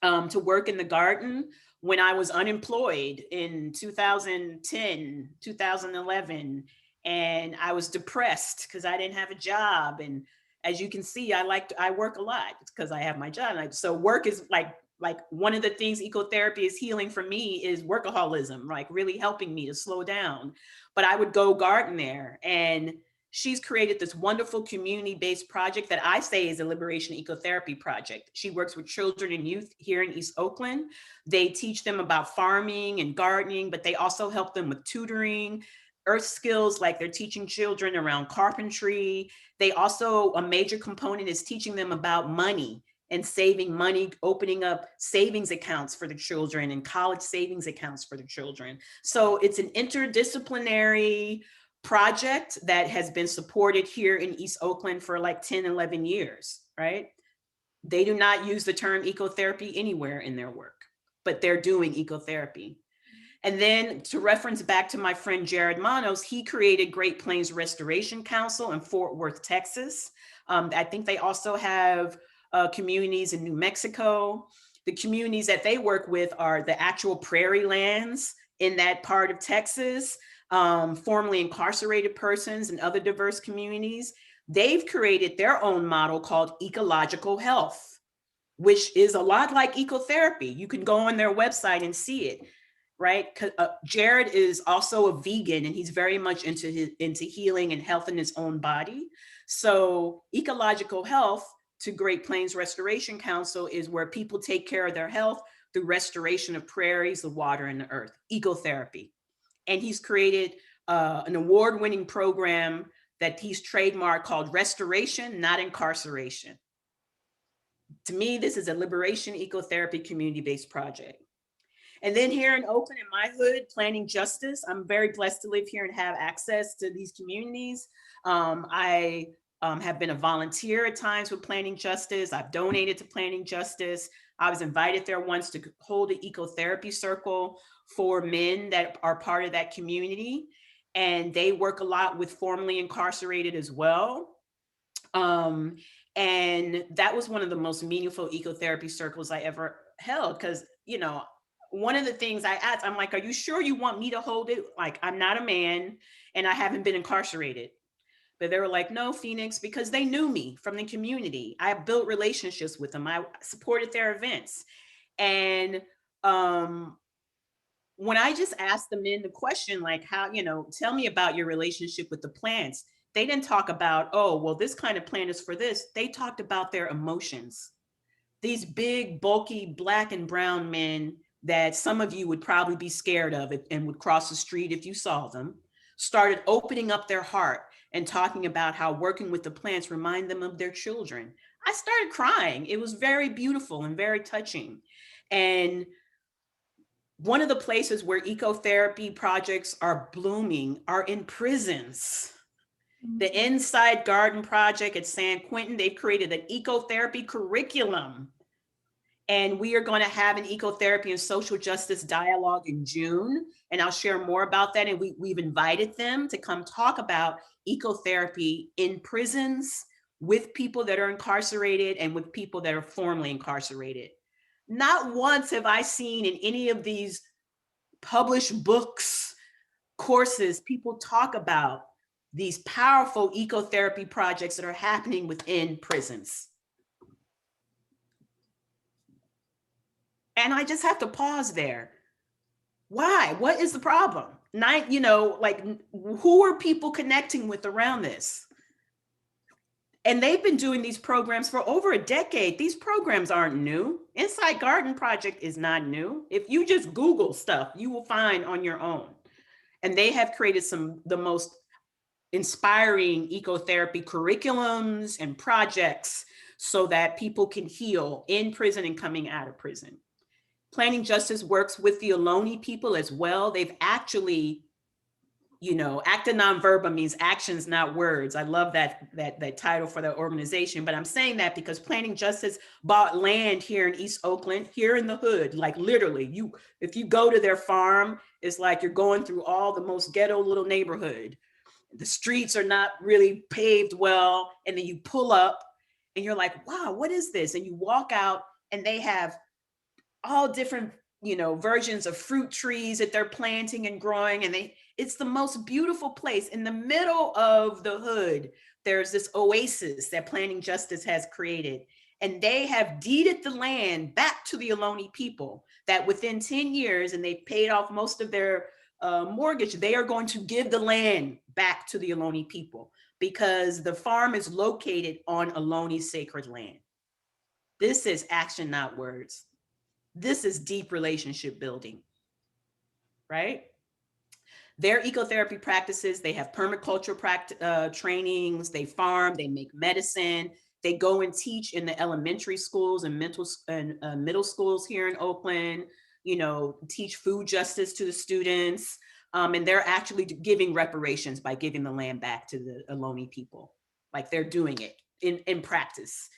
to work in the garden when I was unemployed in 2010, 2011. And I was depressed because I didn't have a job. And as you can see, I work a lot because I have my job. So work is like one of the things ecotherapy is healing for me is workaholism, like really helping me to slow down. But I would go garden there, and she's created this wonderful community-based project that I say is a liberation ecotherapy project. She works with children and youth here in East Oakland. They teach them about farming and gardening, but they also help them with tutoring, earth skills, like they're teaching children around carpentry. They also, a major component is teaching them about money and saving money, opening up savings accounts for the children and college savings accounts for the children. So it's an interdisciplinary project that has been supported here in East Oakland for like 10, 11 years, right? They do not use the term ecotherapy anywhere in their work, but they're doing ecotherapy. And then to reference back to my friend Jared Manos, he created Great Plains Restoration Council in Fort Worth, Texas. I think they also have communities in New Mexico. The communities that they work with are the actual prairie lands in that part of Texas, formerly incarcerated persons and other diverse communities. They've created their own model called ecological health, which is a lot like ecotherapy. You can go on their website and see it, right? Jared is also a vegan, and he's very much into healing and health in his own body. So ecological health to Great Plains Restoration Council is where people take care of their health through restoration of prairies, the water, and the earth, ecotherapy. And he's created an award-winning program that he's trademarked called Restoration, Not Incarceration. To me, this is a liberation ecotherapy community-based project. And then here in Oakland, in my hood, Planning Justice, I'm very blessed to live here and have access to these communities. I have been a volunteer at times with Planning Justice. I've donated to Planning Justice. I was invited there once to hold an ecotherapy circle for men that are part of that community. And they work a lot with formerly incarcerated as well. And that was one of the most meaningful ecotherapy circles I ever held, because, you know, one of the things I asked, I'm like, are you sure you want me to hold it? Like, I'm not a man and I haven't been incarcerated. But they were like, no, Phoenix, because they knew me from the community. I built relationships with them. I supported their events. And when I just asked the men the question, like, how, you know, tell me about your relationship with the plants, they didn't talk about, oh, well, this kind of plant is for this. They talked about their emotions. These big, bulky black and brown men that some of you would probably be scared of and would cross the street if you saw them, started opening up their heart and talking about how working with the plants remind them of their children. I started crying. It was very beautiful and very touching. And one of the places where ecotherapy projects are blooming are in prisons. The Inside Garden Project at San Quentin, they've created an ecotherapy curriculum. And we are going to have an ecotherapy and social justice dialogue in June. And I'll share more about that. And we've invited them to come talk about ecotherapy in prisons with people that are incarcerated and with people that are formerly incarcerated. Not once have I seen in any of these published books, courses, people talk about these powerful ecotherapy projects that are happening within prisons. And I just have to pause there. Why? What is the problem? Night, you know, like who are people connecting with around this? And they've been doing these programs for over a decade. These programs aren't new. Inside Garden Project is not new. If you just Google stuff, you will find on your own. And they have created the most inspiring ecotherapy curriculums and projects so that people can heal in prison and coming out of prison. Planning Justice works with the Ohlone people as well. They've actually, you know, acta non verba means actions, not words. I love that title for the organization, but I'm saying that because Planning Justice bought land here in East Oakland, here in the hood, like literally, if you go to their farm, it's like you're going through all the most ghetto little neighborhood. The streets are not really paved well, and then you pull up and you're like, wow, what is this? And you walk out and they have all different, you know, versions of fruit trees that they're planting and growing, and it's the most beautiful place. In the middle of the hood, there's this oasis that Planning Justice has created, and they have deeded the land back to the Ohlone people, that within 10 years, and they've paid off most of their mortgage, they are going to give the land back to the Ohlone people because the farm is located on Ohlone sacred land. This is action, not words. This is deep relationship building, right? Their ecotherapy practices, they have permaculture trainings, they farm, they make medicine, they go and teach in the elementary schools and middle schools here in Oakland, you know, teach food justice to the students. And they're actually giving reparations by giving the land back to the Ohlone people. Like they're doing it in practice,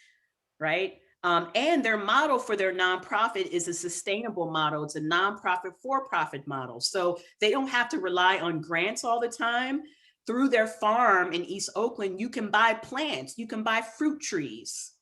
right? And their model for their nonprofit is a sustainable model. It's a nonprofit for-profit model. So they don't have to rely on grants all the time. Through their farm in East Oakland, you can buy plants, you can buy fruit trees,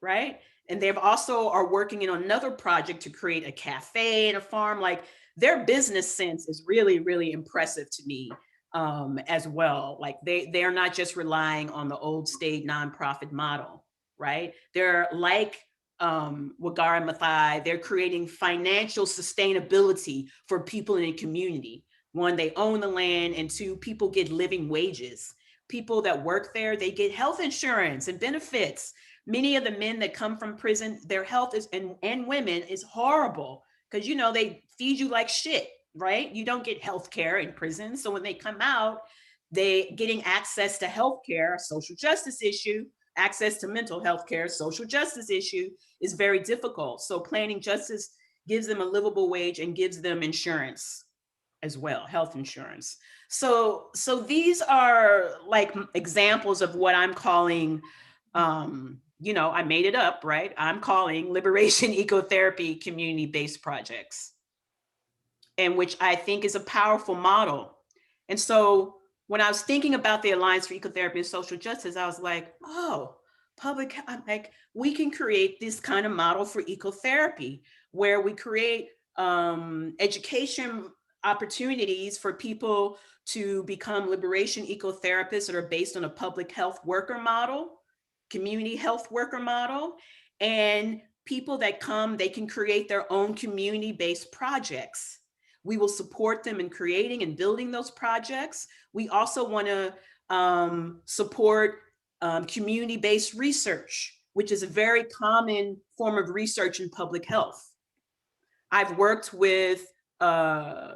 right? And they've also are working in another project to create a cafe and a farm. Like their business sense is really, really impressive to me as well. Like they're not just relying on the old state nonprofit model. Right? They're like Wagara Maathai, they're creating financial sustainability for people in the community. One, they own the land, and two, people get living wages. People that work there, they get health insurance and benefits. Many of the men that come from prison, their health is, and women, is horrible because, you know, they feed you like shit, right? You don't get health care in prison. So when they come out, they getting access to health care, social justice issue, access to mental health care, social justice issue is very difficult. So Planning Justice gives them a livable wage and gives them insurance as well, health insurance. So these are like examples of what I'm calling, you know, I made it up, right? I'm calling liberation ecotherapy community-based projects, and which I think is a powerful model. And so when I was thinking about the Alliance for Ecotherapy and Social Justice, I was like, oh, I'm like, we can create this kind of model for ecotherapy where we create education opportunities for people to become liberation ecotherapists that are based on a public health worker model, community health worker model, and people that come, they can create their own community-based projects. We will support them in creating and building those projects. We also want to support community-based research, which is a very common form of research in public health. I've worked with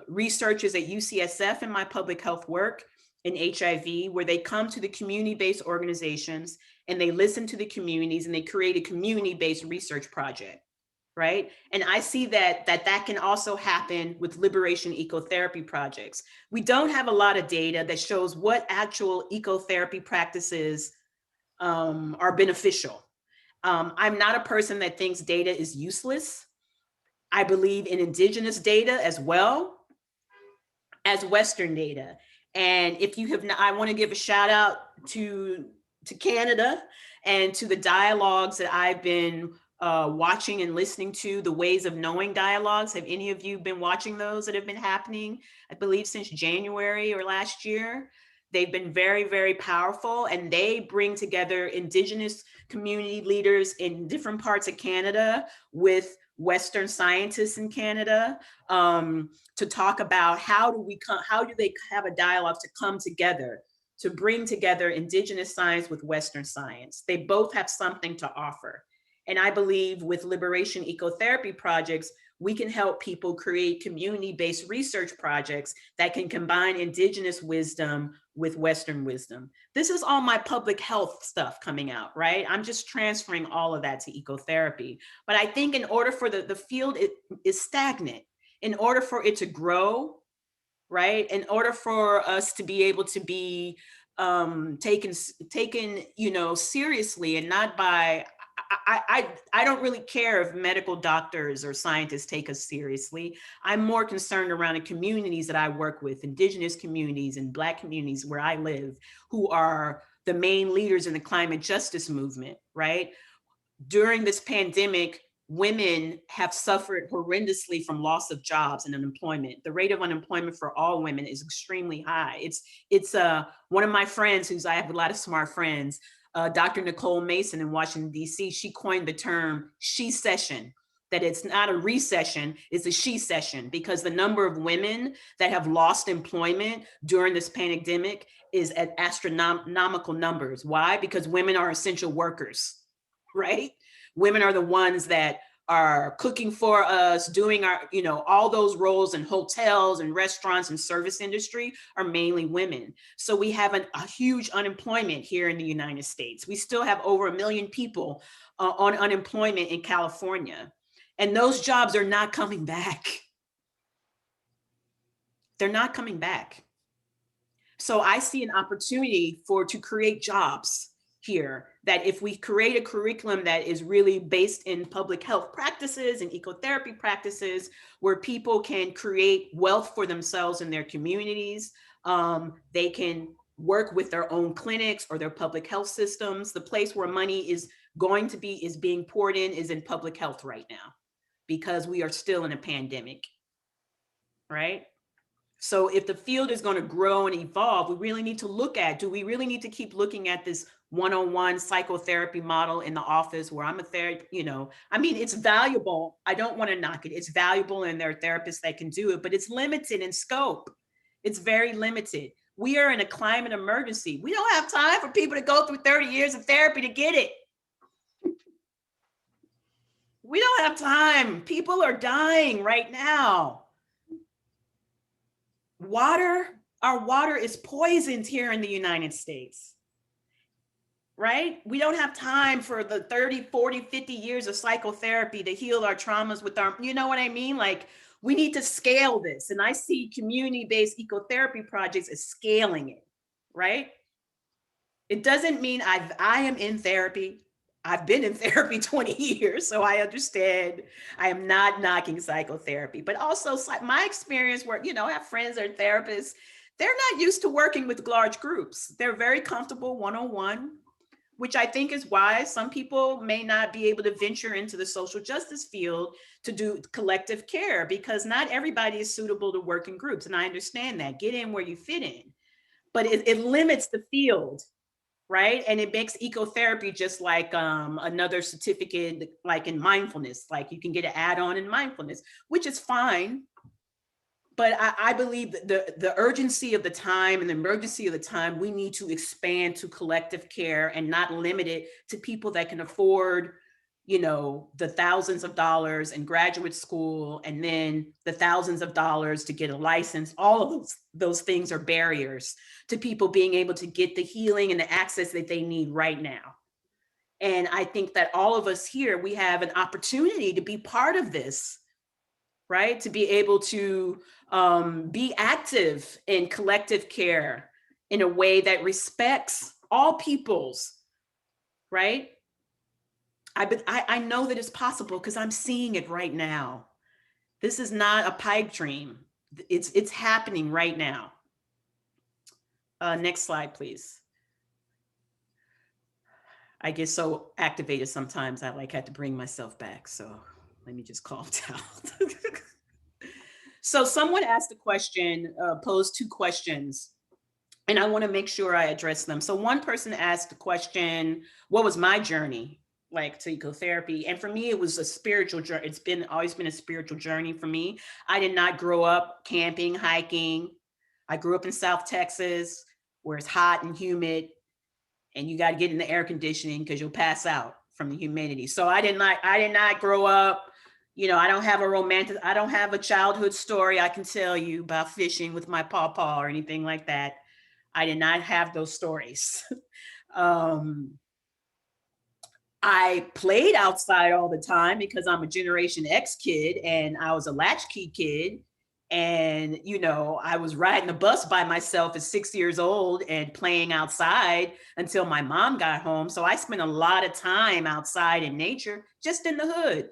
researchers at UCSF in my public health work in HIV, where they come to the community-based organizations and they listen to the communities and they create a community-based research project. Right? And I see that can also happen with liberation ecotherapy projects. We don't have a lot of data that shows what actual ecotherapy practices are beneficial. I'm not a person that thinks data is useless. I believe in indigenous data as well as Western data. And if you have not, I want to give a shout out to Canada and to the dialogues that I've been watching and listening to, the Ways of Knowing dialogues. Have any of you been watching those that have been happening, I believe, since January or last year? They've been very, very powerful, and they bring together indigenous community leaders in different parts of Canada with Western scientists in Canada, to talk about how do they have a dialogue to come together, to bring together Indigenous science with Western science. They both have something to offer. And I believe with Liberation Ecotherapy projects, we can help people create community-based research projects that can combine Indigenous wisdom with Western wisdom. This is all my public health stuff coming out, right? I'm just transferring all of that to ecotherapy. But I think in order for the field is stagnant, in order for it to grow, right? In order for us to be able to be taken, seriously, and not by, I don't really care if medical doctors or scientists take us seriously. I'm more concerned around the communities that I work with, Indigenous communities and Black communities where I live, who are the main leaders in the climate justice movement, right? During this pandemic, women have suffered horrendously from loss of jobs and unemployment. The rate of unemployment for all women is extremely high. It's one of my friends, I have a lot of smart friends, Dr. Nicole Mason in Washington, D.C., she coined the term she-cession, that it's not a recession, it's a she-cession, because the number of women that have lost employment during this pandemic is at astronomical numbers. Why? Because women are essential workers, right? Women are the ones that are cooking for us, doing our, all those roles in hotels and restaurants and service industry are mainly women. So we have a huge unemployment here in the United States. We still have over 1 million people on unemployment in California. And those jobs are not coming back. They're not coming back. So I see an opportunity to create jobs here, that if we create a curriculum that is really based in public health practices and ecotherapy practices, where people can create wealth for themselves in their communities, they can work with their own clinics or their public health systems. The place where money is being poured in is in public health right now, because we are still in a pandemic, right? So if the field is going to grow and evolve, we really need to look at, do we really need to keep looking at this one-on-one psychotherapy model in the office where I'm a therapist, it's valuable. I don't want to knock it. It's valuable, and there are therapists that can do it, but it's limited in scope. It's very limited. We are in a climate emergency. We don't have time for people to go through 30 years of therapy to get it. We don't have time. People are dying right now. Our water is poisoned here in the United States, right? We don't have time for the 30, 40, 50 years of psychotherapy to heal our traumas with our, you know what I mean? Like, we need to scale this. And I see community-based ecotherapy projects as scaling it, right? It doesn't mean I am in therapy. I've been in therapy 20 years, so I understand. I am not knocking psychotherapy, but also my experience where, I have friends that are therapists. They're not used to working with large groups. They're very comfortable one-on-one, which I think is why some people may not be able to venture into the social justice field to do collective care, because not everybody is suitable to work in groups. And I understand that. Get in where you fit in, but it limits the field. Right. And it makes ecotherapy just like another certificate, like in mindfulness, like you can get an add-on in mindfulness, which is fine. But I believe that the urgency of the time and the emergency of the time, we need to expand to collective care and not limit it to people that can afford, the thousands of dollars in graduate school, and then the thousands of dollars to get a license. All of those things are barriers to people being able to get the healing and the access that they need right now. And I think that all of us here, we have an opportunity to be part of this, right? To be able to be active in collective care in a way that respects all peoples, right? I know that it's possible because I'm seeing it right now. This is not a pipe dream. It's happening right now. Next slide, please. I get so activated sometimes I had to bring myself back. So let me just calm down. So someone asked a question, posed 2 questions, and I want to make sure I address them. So one person asked the question, what was my journey? like to ecotherapy. And for me, it was a spiritual journey. It's been always been a spiritual journey for me. I did not grow up camping, hiking. I grew up in South Texas where it's hot and humid and you got to get in the air conditioning because you'll pass out from the humidity. So I did not grow up, you know, I don't have a childhood story I can tell you about fishing with my pawpaw or anything like that. I did not have those stories. um, I played outside all the time because I'm a Generation X kid and I was a latchkey kid. And, you know, I was riding the bus by myself at 6 years old and playing outside until my mom got home. So I spent a lot of time outside in nature, just in the hood.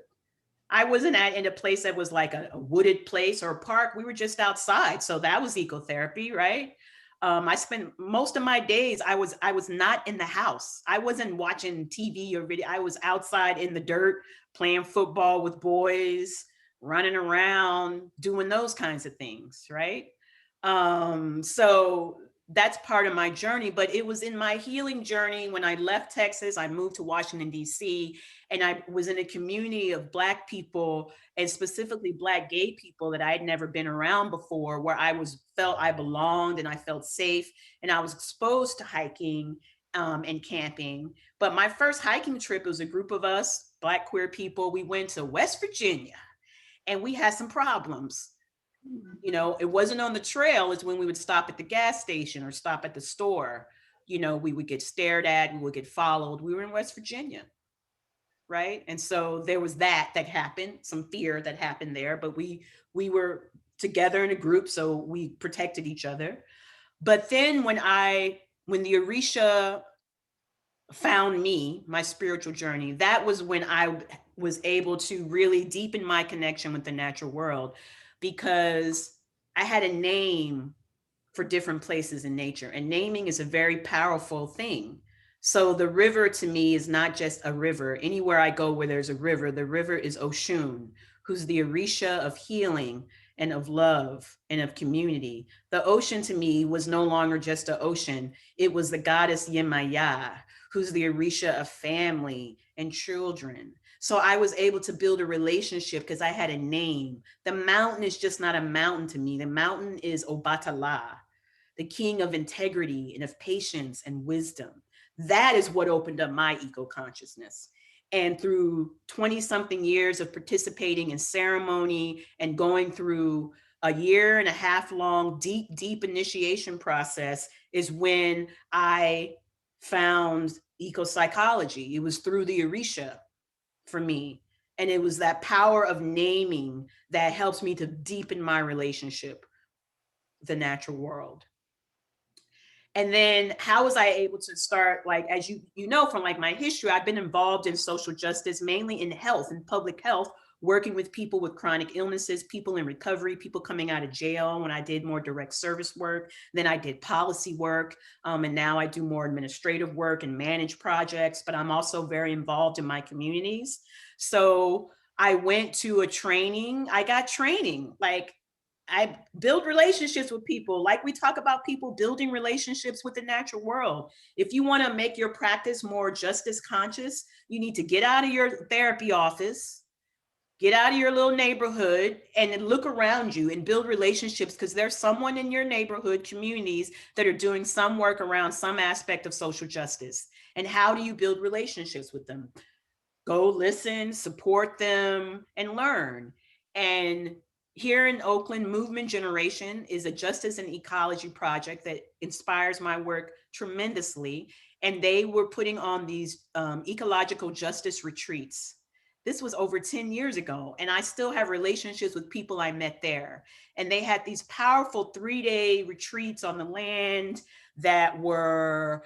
I wasn't in a place that was like a wooded place or a park. We were just outside. So that was ecotherapy, right? I spent most of my days, I was not in the house. I wasn't watching TV or video. I was outside in the dirt, playing football with boys, running around, doing those kinds of things, right? So that's part of my journey, but it was in my healing journey when I left Texas. I moved to Washington, D.C., and I was in a community of Black people and specifically Black gay people that I had never been around before, where felt I belonged and I felt safe, and I was exposed to hiking and camping. But my first hiking trip was a group of us, Black queer people. We went to West Virginia, and we had some problems. You know, it wasn't on the trail. It's when we would stop at the gas station or stop at the store. You know, we would get stared at, we would get followed. We were in West Virginia, right? And so there was that happened, some fear that happened there, but we were together in a group, so we protected each other. But then when the Orisha found me, my spiritual journey, that was when I was able to really deepen my connection with the natural world, because I had a name for different places in nature. And naming is a very powerful thing. So the river to me is not just a river. Anywhere I go where there's a river, the river is Oshun, who's the Orisha of healing and of love and of community. The ocean to me was no longer just an ocean. It was the goddess Yemaya, who's the Orisha of family and children. So I was able to build a relationship because I had a name. The mountain is just not a mountain to me. The mountain is Obatala, the king of integrity and of patience and wisdom. That is what opened up my eco consciousness. And through 20 something years of participating in ceremony and going through a year and a half long, deep initiation process is when I found ecopsychology. It was through the Orisha for me. And it was that power of naming that helps me to deepen my relationship with the natural world. And then how was I able to start, like, as you know from like my history, I've been involved in social justice, mainly in health and public health, working with people with chronic illnesses, people in recovery, people coming out of jail. When I did more direct service work, then I did policy work, and now I do more administrative work and manage projects, but I'm also very involved in my communities. So I went to a training, I got training, like I build relationships with people. Like we talk about people building relationships with the natural world. If you want to make your practice more justice conscious, you need to get out of your therapy office, get out of your little neighborhood and look around you and build relationships, because there's someone in your neighborhood communities that are doing some work around some aspect of social justice. And how do you build relationships with them? Go listen, support them, and learn. And here in Oakland, Movement Generation is a justice and ecology project that inspires my work tremendously. And they were putting on these ecological justice retreats. This was over 10 years ago, and I still have relationships with people I met there. And they had these powerful 3-day retreats on the land that were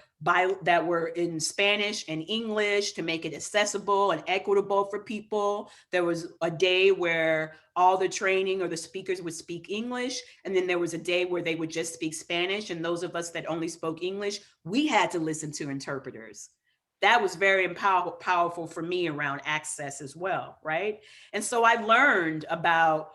in Spanish and English to make it accessible and equitable for people. There was a day where all the training or the speakers would speak English, and then there was a day where they would just speak Spanish, and those of us that only spoke English, we had to listen to interpreters. That was very powerful for me around access as well, right? And so I learned about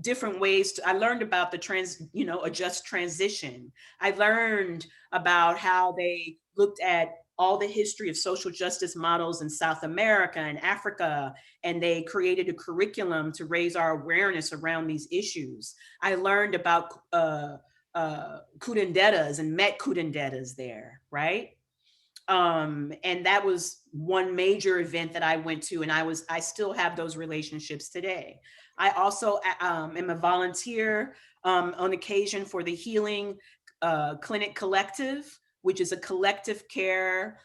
different ways I learned about a just transition. I learned about how they looked at all the history of social justice models in South America and Africa, and they created a curriculum to raise our awareness around these issues. I learned about curanderas and met curanderas there, right? And that was one major event that I went to, and I still have those relationships today. I also am a volunteer on occasion for the Healing Clinic Collective, which is a collective care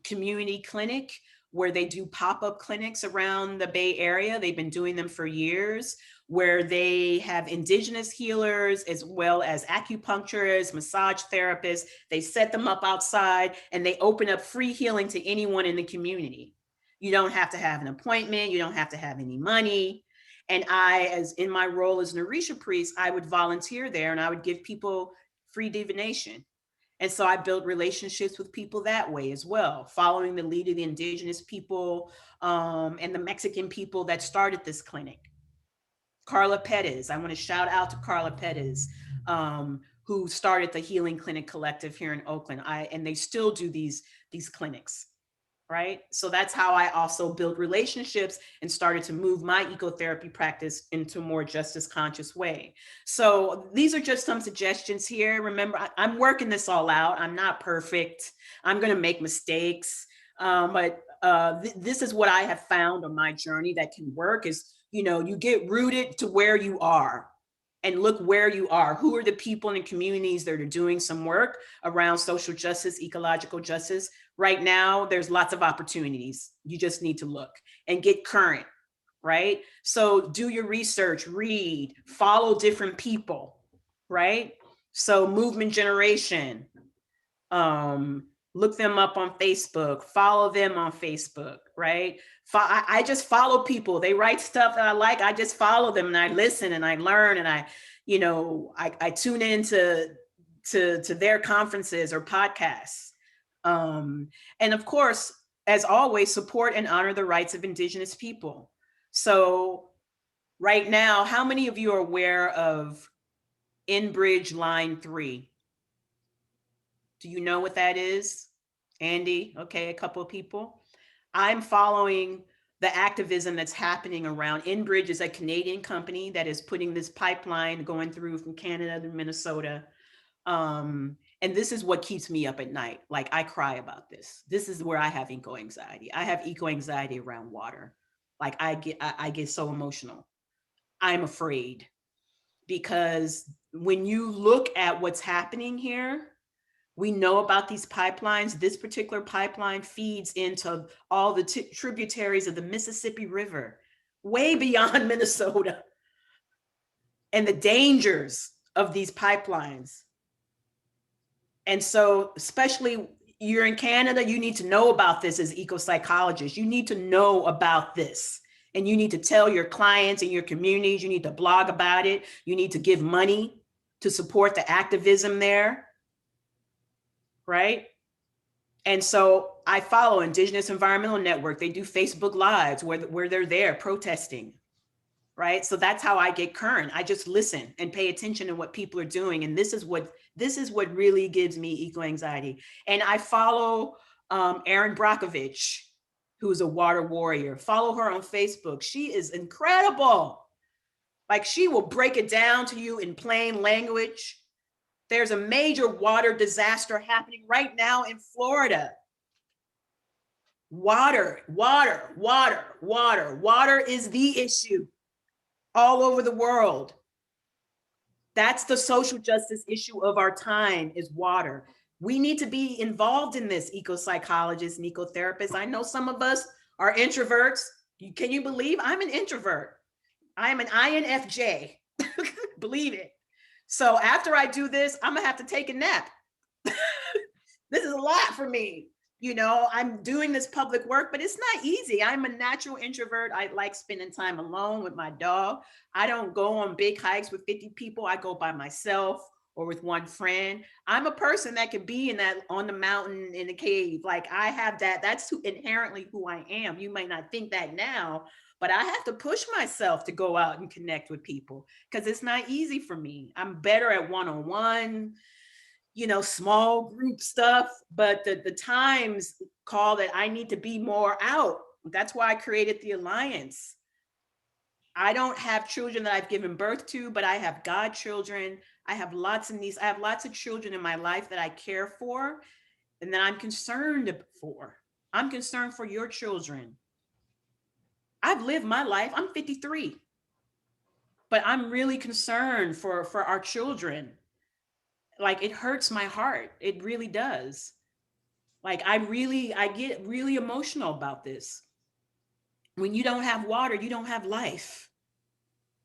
community clinic where they do pop-up clinics around the Bay Area. They've been doing them for years, where they have indigenous healers as well as acupuncturists, massage therapists. They set them up outside and they open up free healing to anyone in the community. You don't have to have an appointment. You don't have to have any money. And I, as in my role as an Orisha priest, I would volunteer there and I would give people free divination. And so I built relationships with people that way as well, following the lead of the indigenous people and the Mexican people that started this clinic. Carla Perez, I want to shout out to Carla Perez, who started the Healing Clinic Collective here in Oakland. And they still do these clinics, right? So that's how I also built relationships and started to move my ecotherapy practice into a more justice conscious way. So these are just some suggestions here. Remember, I'm working this all out. I'm not perfect. I'm going to make mistakes. But this is what I have found on my journey that can work is, you get rooted to where you are and look where you are. Who are the people in the communities that are doing some work around social justice, ecological justice? Right now, there's lots of opportunities. You just need to look and get current, right? So do your research, read, follow different people, right? So Movement Generation, look them up on Facebook, follow them on Facebook, right? I just follow people. They write stuff that I like. I just follow them and I listen and I learn and I tune into their conferences or podcasts. And of course, as always, support and honor the rights of Indigenous people. So right now, how many of you are aware of Enbridge Line 3? Do you know what that is? Andy? Okay, a couple of people. I'm following the activism that's happening around. Enbridge is a Canadian company that is putting this pipeline going through from Canada to Minnesota. And this is what keeps me up at night. Like I cry about this. This is where I have eco anxiety. I have eco anxiety around water. Like I get so emotional. I'm afraid because when you look at what's happening here, we know about these pipelines. This particular pipeline feeds into all the tributaries of the Mississippi River, way beyond Minnesota, and the dangers of these pipelines. And so, especially you're in Canada, you need to know about this as ecopsychologists. You need to know about this. And you need to tell your clients and your communities, you need to blog about it. You need to give money to support the activism there. Right? And so I follow Indigenous Environmental Network. They do Facebook Lives where they're there protesting, right? So that's how I get current. I just listen and pay attention to what people are doing. And this is what really gives me eco anxiety. And I follow Erin Brockovich, who's a water warrior. Follow her on Facebook. She is incredible. Like she will break it down to you in plain language. There's a major water disaster happening right now in Florida. Water is the issue all over the world. That's the social justice issue of our time is water. We need to be involved in this, eco-psychologists and ecotherapists. I know some of us are introverts. Can you believe I'm an introvert? I'm an INFJ, believe it. So after I do this, I'm gonna have to take a nap. This is a lot for me. I'm doing this public work, but it's not easy. I'm a natural introvert. I like spending time alone with my dog. I don't go on big hikes with 50 people. I go by myself or with one friend. I'm a person that can be on the mountain in a cave. Like I have that. That's inherently who I am. You might not think that now, but I have to push myself to go out and connect with people because it's not easy for me. I'm better at one-on-one, small group stuff, but the times call that I need to be more out. That's why I created the Alliance. I don't have children that I've given birth to, but I have godchildren. I have lots of children in my life that I care for and that I'm concerned for. I'm concerned for your children. I've lived my life. I'm 53. But I'm really concerned for our children. Like, it hurts my heart. It really does. Like, I get really emotional about this. When you don't have water, you don't have life.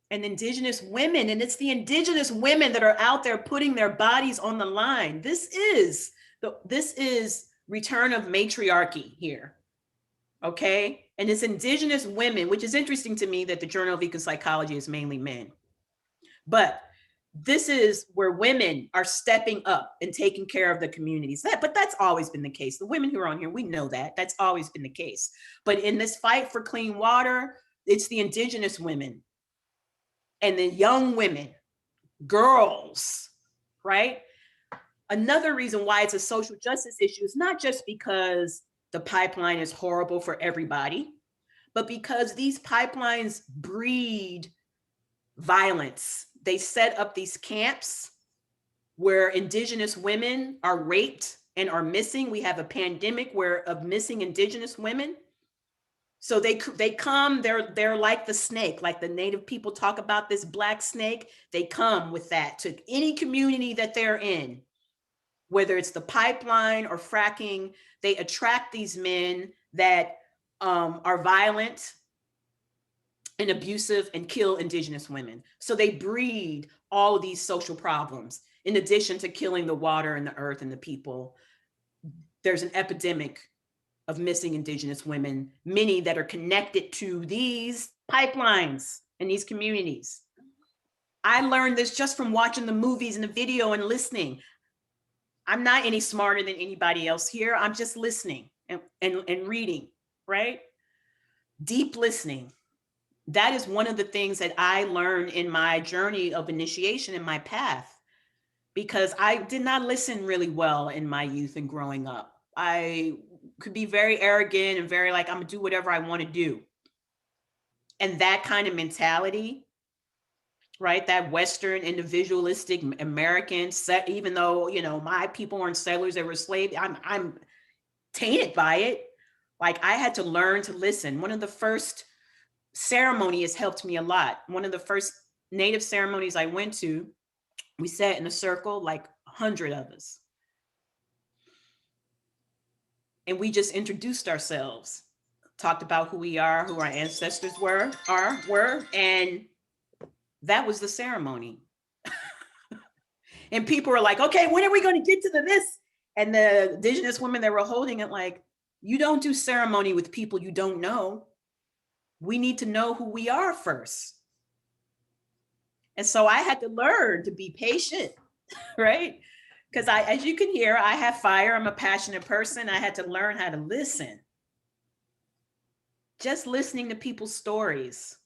And Indigenous women, and it's the Indigenous women that are out there putting their bodies on the line. This is return of matriarchy here. Okay. And it's Indigenous women, which is interesting to me that the Journal of Ecopsychology is mainly men. But this is where women are stepping up and taking care of the communities. But that's always been the case. The women who are on here, we know that. That's always been the case. But in this fight for clean water, it's the Indigenous women and the young women, girls, right? Another reason why it's a social justice issue is not just because the pipeline is horrible for everybody, but because these pipelines breed violence. They set up these camps where Indigenous women are raped and are missing. We have a pandemic of missing Indigenous women. So they come, they're like the snake, like the Native people talk about this black snake. They come with that to any community that they're in, whether it's the pipeline or fracking. They attract these men that are violent and abusive and kill Indigenous women. So they breed all of these social problems. In addition to killing the water and the earth and the people, there's an epidemic of missing Indigenous women, many that are connected to these pipelines and these communities. I learned this just from watching the movies and the video and listening. I'm not any smarter than anybody else here. I'm just listening and reading, right? Deep listening. That is one of the things that I learned in my journey of initiation in my path, because I did not listen really well in my youth and growing up. I could be very arrogant and very like, I'm gonna do whatever I want to do. And that kind of mentality, right? That Western individualistic American, even though, my people weren't settlers, they were slaves, I'm tainted by it. Like, I had to learn to listen. One of the first ceremony has helped me a lot. One of the first Native ceremonies I went to, we sat in a circle, like 100 of us. And we just introduced ourselves, talked about who we are, who our ancestors were, and that was the ceremony. And people were like, okay, when are we going to get to this? And the Indigenous women that were holding it, like, you don't do ceremony with people you don't know. We need to know who we are first. And so I had to learn to be patient, right? Because as you can hear, I have fire. I'm a passionate person. I had to learn how to listen. Just listening to people's stories.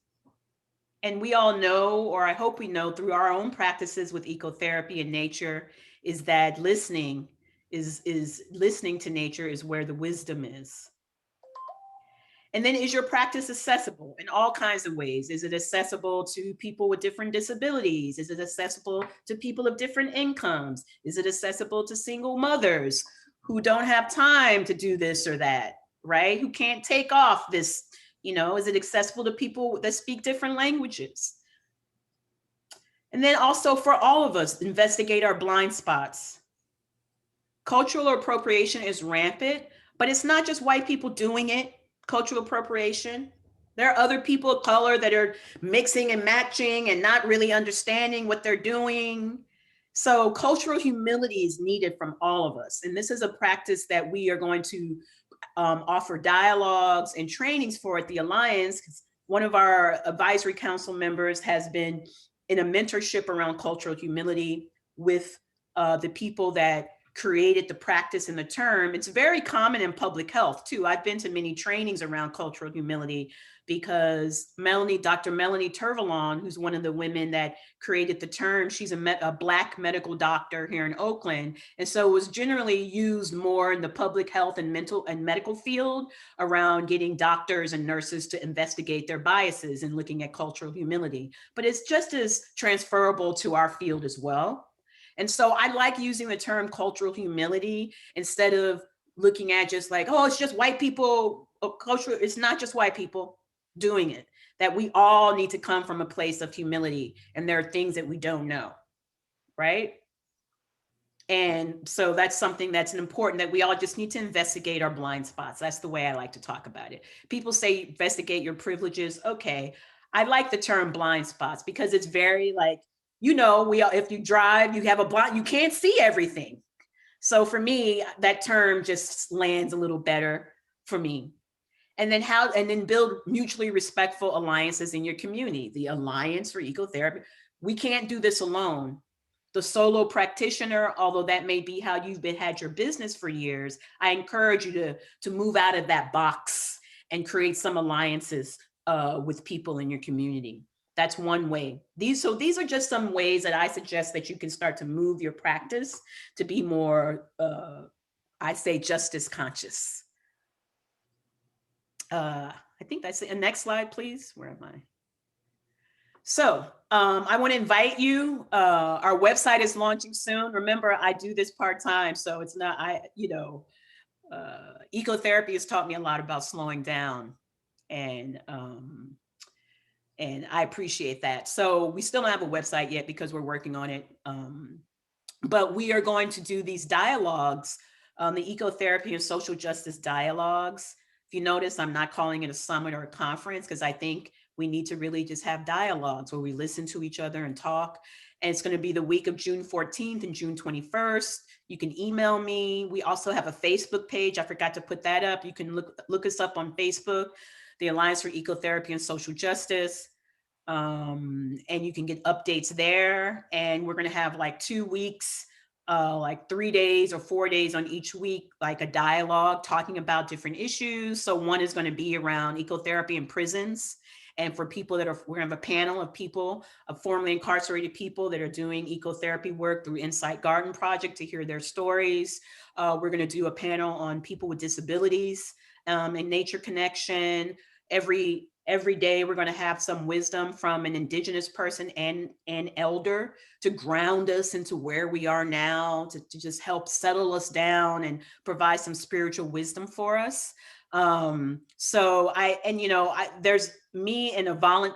And we all know, or I hope we know through our own practices with ecotherapy and nature, is that listening to nature is where the wisdom is. And then, is your practice accessible in all kinds of ways? Is it accessible to people with different disabilities? Is it accessible to people of different incomes? Is it accessible to single mothers who don't have time to do this or that, right? Who can't take off this, is it accessible to people that speak different languages? And then also, for all of us, investigate our blind spots. Cultural appropriation is rampant, but it's not just white people doing it. Cultural appropriation. There are other people of color that are mixing and matching and not really understanding what they're doing. So cultural humility is needed from all of us. And this is a practice that we are going to offer dialogues and trainings for at the Alliance. One of our advisory council members has been in a mentorship around cultural humility with the people that created the practice and the term. It's very common in public health too. I've been to many trainings around cultural humility because Dr. Melanie Turvalon, who's one of the women that created the term, she's a Black medical doctor here in Oakland. And so it was generally used more in the public health and medical field around getting doctors and nurses to investigate their biases and looking at cultural humility. But it's just as transferable to our field as well. And so I like using the term cultural humility instead of looking at just like, oh, it's just white people, cultural. It's not just white people doing it, that we all need to come from a place of humility, and there are things that we don't know, right? And so that's something that's important, that we all just need to investigate our blind spots. That's the way I like to talk about it. People say investigate your privileges. Okay, I like the term blind spots because it's very like, if you drive, you have a blind, you can't see everything. So for me, that term just lands a little better for me. And then build mutually respectful alliances in your community. The Alliance for Ecotherapy. We can't do this alone. The solo practitioner, although that may be how you've had your business for years, I encourage you to move out of that box and create some alliances with people in your community. That's one way. These are just some ways that I suggest that you can start to move your practice to be more, I say, justice conscious. I think that's it. And next slide, please. Where am I? So I want to invite you. Our website is launching soon. Remember, I do this part-time, so it's not, ecotherapy has taught me a lot about slowing down, and I appreciate that. So we still don't have a website yet because we're working on it. But we are going to do these dialogues, the ecotherapy and social justice dialogues. If you notice, I'm not calling it a summit or a conference because I think we need to really just have dialogues where we listen to each other and talk. And it's going to be the week of June 14th and June 21st. You can email me. We also have a Facebook page. I forgot to put that up. You can look us up on Facebook, the Alliance for Ecotherapy and Social Justice. And you can get updates there. And we're going to have like 2 weeks, like 3 days or 4 days on each week, like a dialogue talking about different issues. So one is going to be around ecotherapy in prisons. And for people we're going to have a panel of people, of formerly incarcerated people that are doing ecotherapy work through Insight Garden Project to hear their stories. We're going to do a panel on people with disabilities and nature connection. Every day we're going to have some wisdom from an Indigenous person and an elder to ground us into where we are now, to just help settle us down and provide some spiritual wisdom for us. There's me and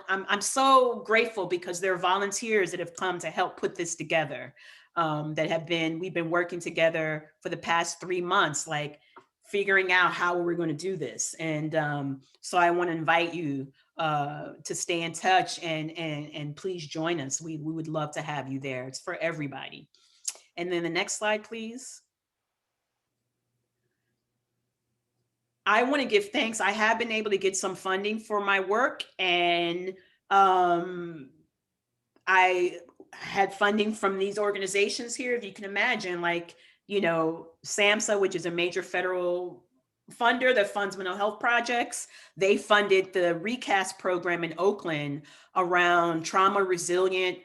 I'm so grateful because there are volunteers that have come to help put this together, we've been working together for the past 3 months, like figuring out how we're going to do this. And so I want to invite you to stay in touch and please join us. We would love to have you there. It's for everybody. And then the next slide, please. I want to give thanks. I have been able to get some funding for my work, and I had funding from these organizations here. If you can imagine, like, SAMHSA, which is a major federal funder that funds mental health projects, they funded the RECAST program in Oakland around trauma resilient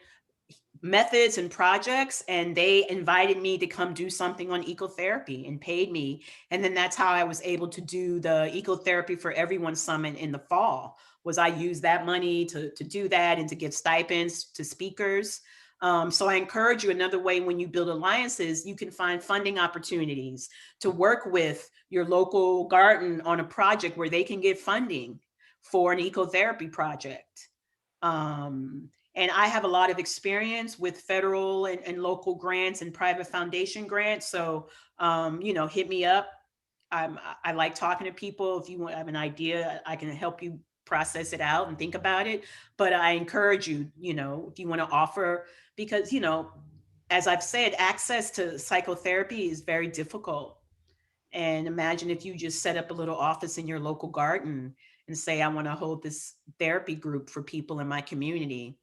methods and projects, and they invited me to come do something on ecotherapy and paid me. And then that's how I was able to do the Ecotherapy for Everyone Summit in the fall, was I used that money to do that and to give stipends to speakers. So I encourage you, another way when you build alliances, you can find funding opportunities to work with your local garden on a project where they can get funding for an ecotherapy project. And I have a lot of experience with federal and local grants and private foundation grants. So, hit me up. I like talking to people. If you have an idea, I can help you process it out and think about it. But I encourage you, if you want to offer, because, as I've said, access to psychotherapy is very difficult. And imagine if you just set up a little office in your local garden and say, I want to hold this therapy group for people in my community.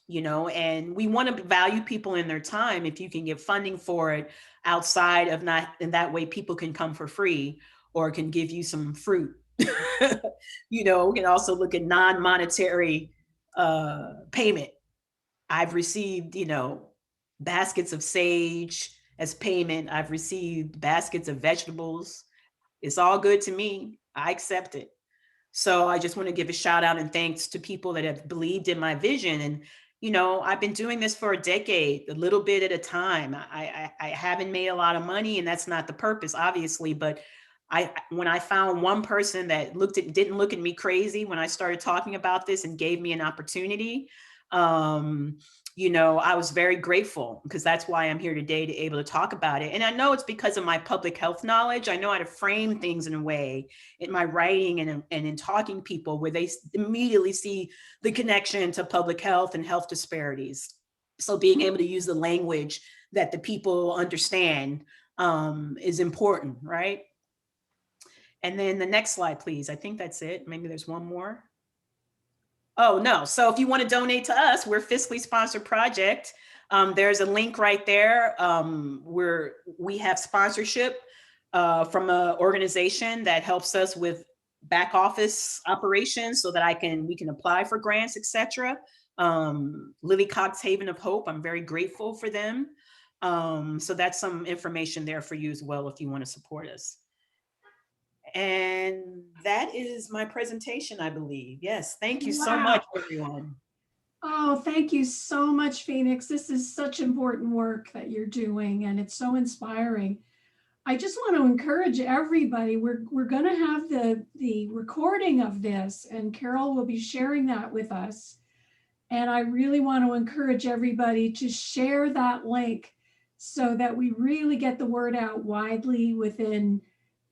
you know, and we want to value people in their time. If you can get funding for it outside of not, in that way, people can come for free or can give you some fruit. You know, we can also look at non-monetary payment. I've received, you know, baskets of sage as payment. I've received baskets of vegetables. It's all good to me. I accept it. So I just want to give a shout out and thanks to people that have believed in my vision. And, you know, I've been doing this for a decade, a little bit at a time. I haven't made a lot of money, and that's not the purpose, obviously. But when I found one person that didn't look at me crazy when I started talking about this and gave me an opportunity, um, you know, I was very grateful, because that's why I'm here today, to able to talk about it. And I know it's because of my public health knowledge. I know how to frame things in a way in my writing and in talking to people where they immediately see the connection to public health and health disparities. So being able to use the language that the people understand is important, right? And then the next slide, please. I think that's it. Maybe there's one more. Oh, no. So if you want to donate to us, we're a fiscally sponsored project. There's a link right there where we have sponsorship from an organization that helps us with back office operations so that we can apply for grants, etc. Lily Cox Haven of Hope, I'm very grateful for them. So that's some information there for you as well if you want to support us. And that is my presentation, I believe. Yes, thank you so much, everyone. Oh, thank you so much, Phoenix. This is such important work that you're doing, and it's so inspiring. I just want to encourage everybody. We're going to have the recording of this, and Carol will be sharing that with us. And I really want to encourage everybody to share that link so that we really get the word out widely within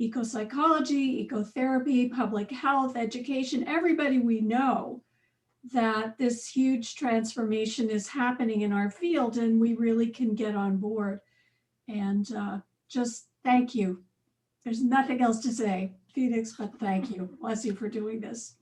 ecopsychology, ecotherapy, public health, education, everybody we know, that this huge transformation is happening in our field and we really can get on board. And just thank you. There's nothing else to say, Phoenix, but thank you. Bless you for doing this.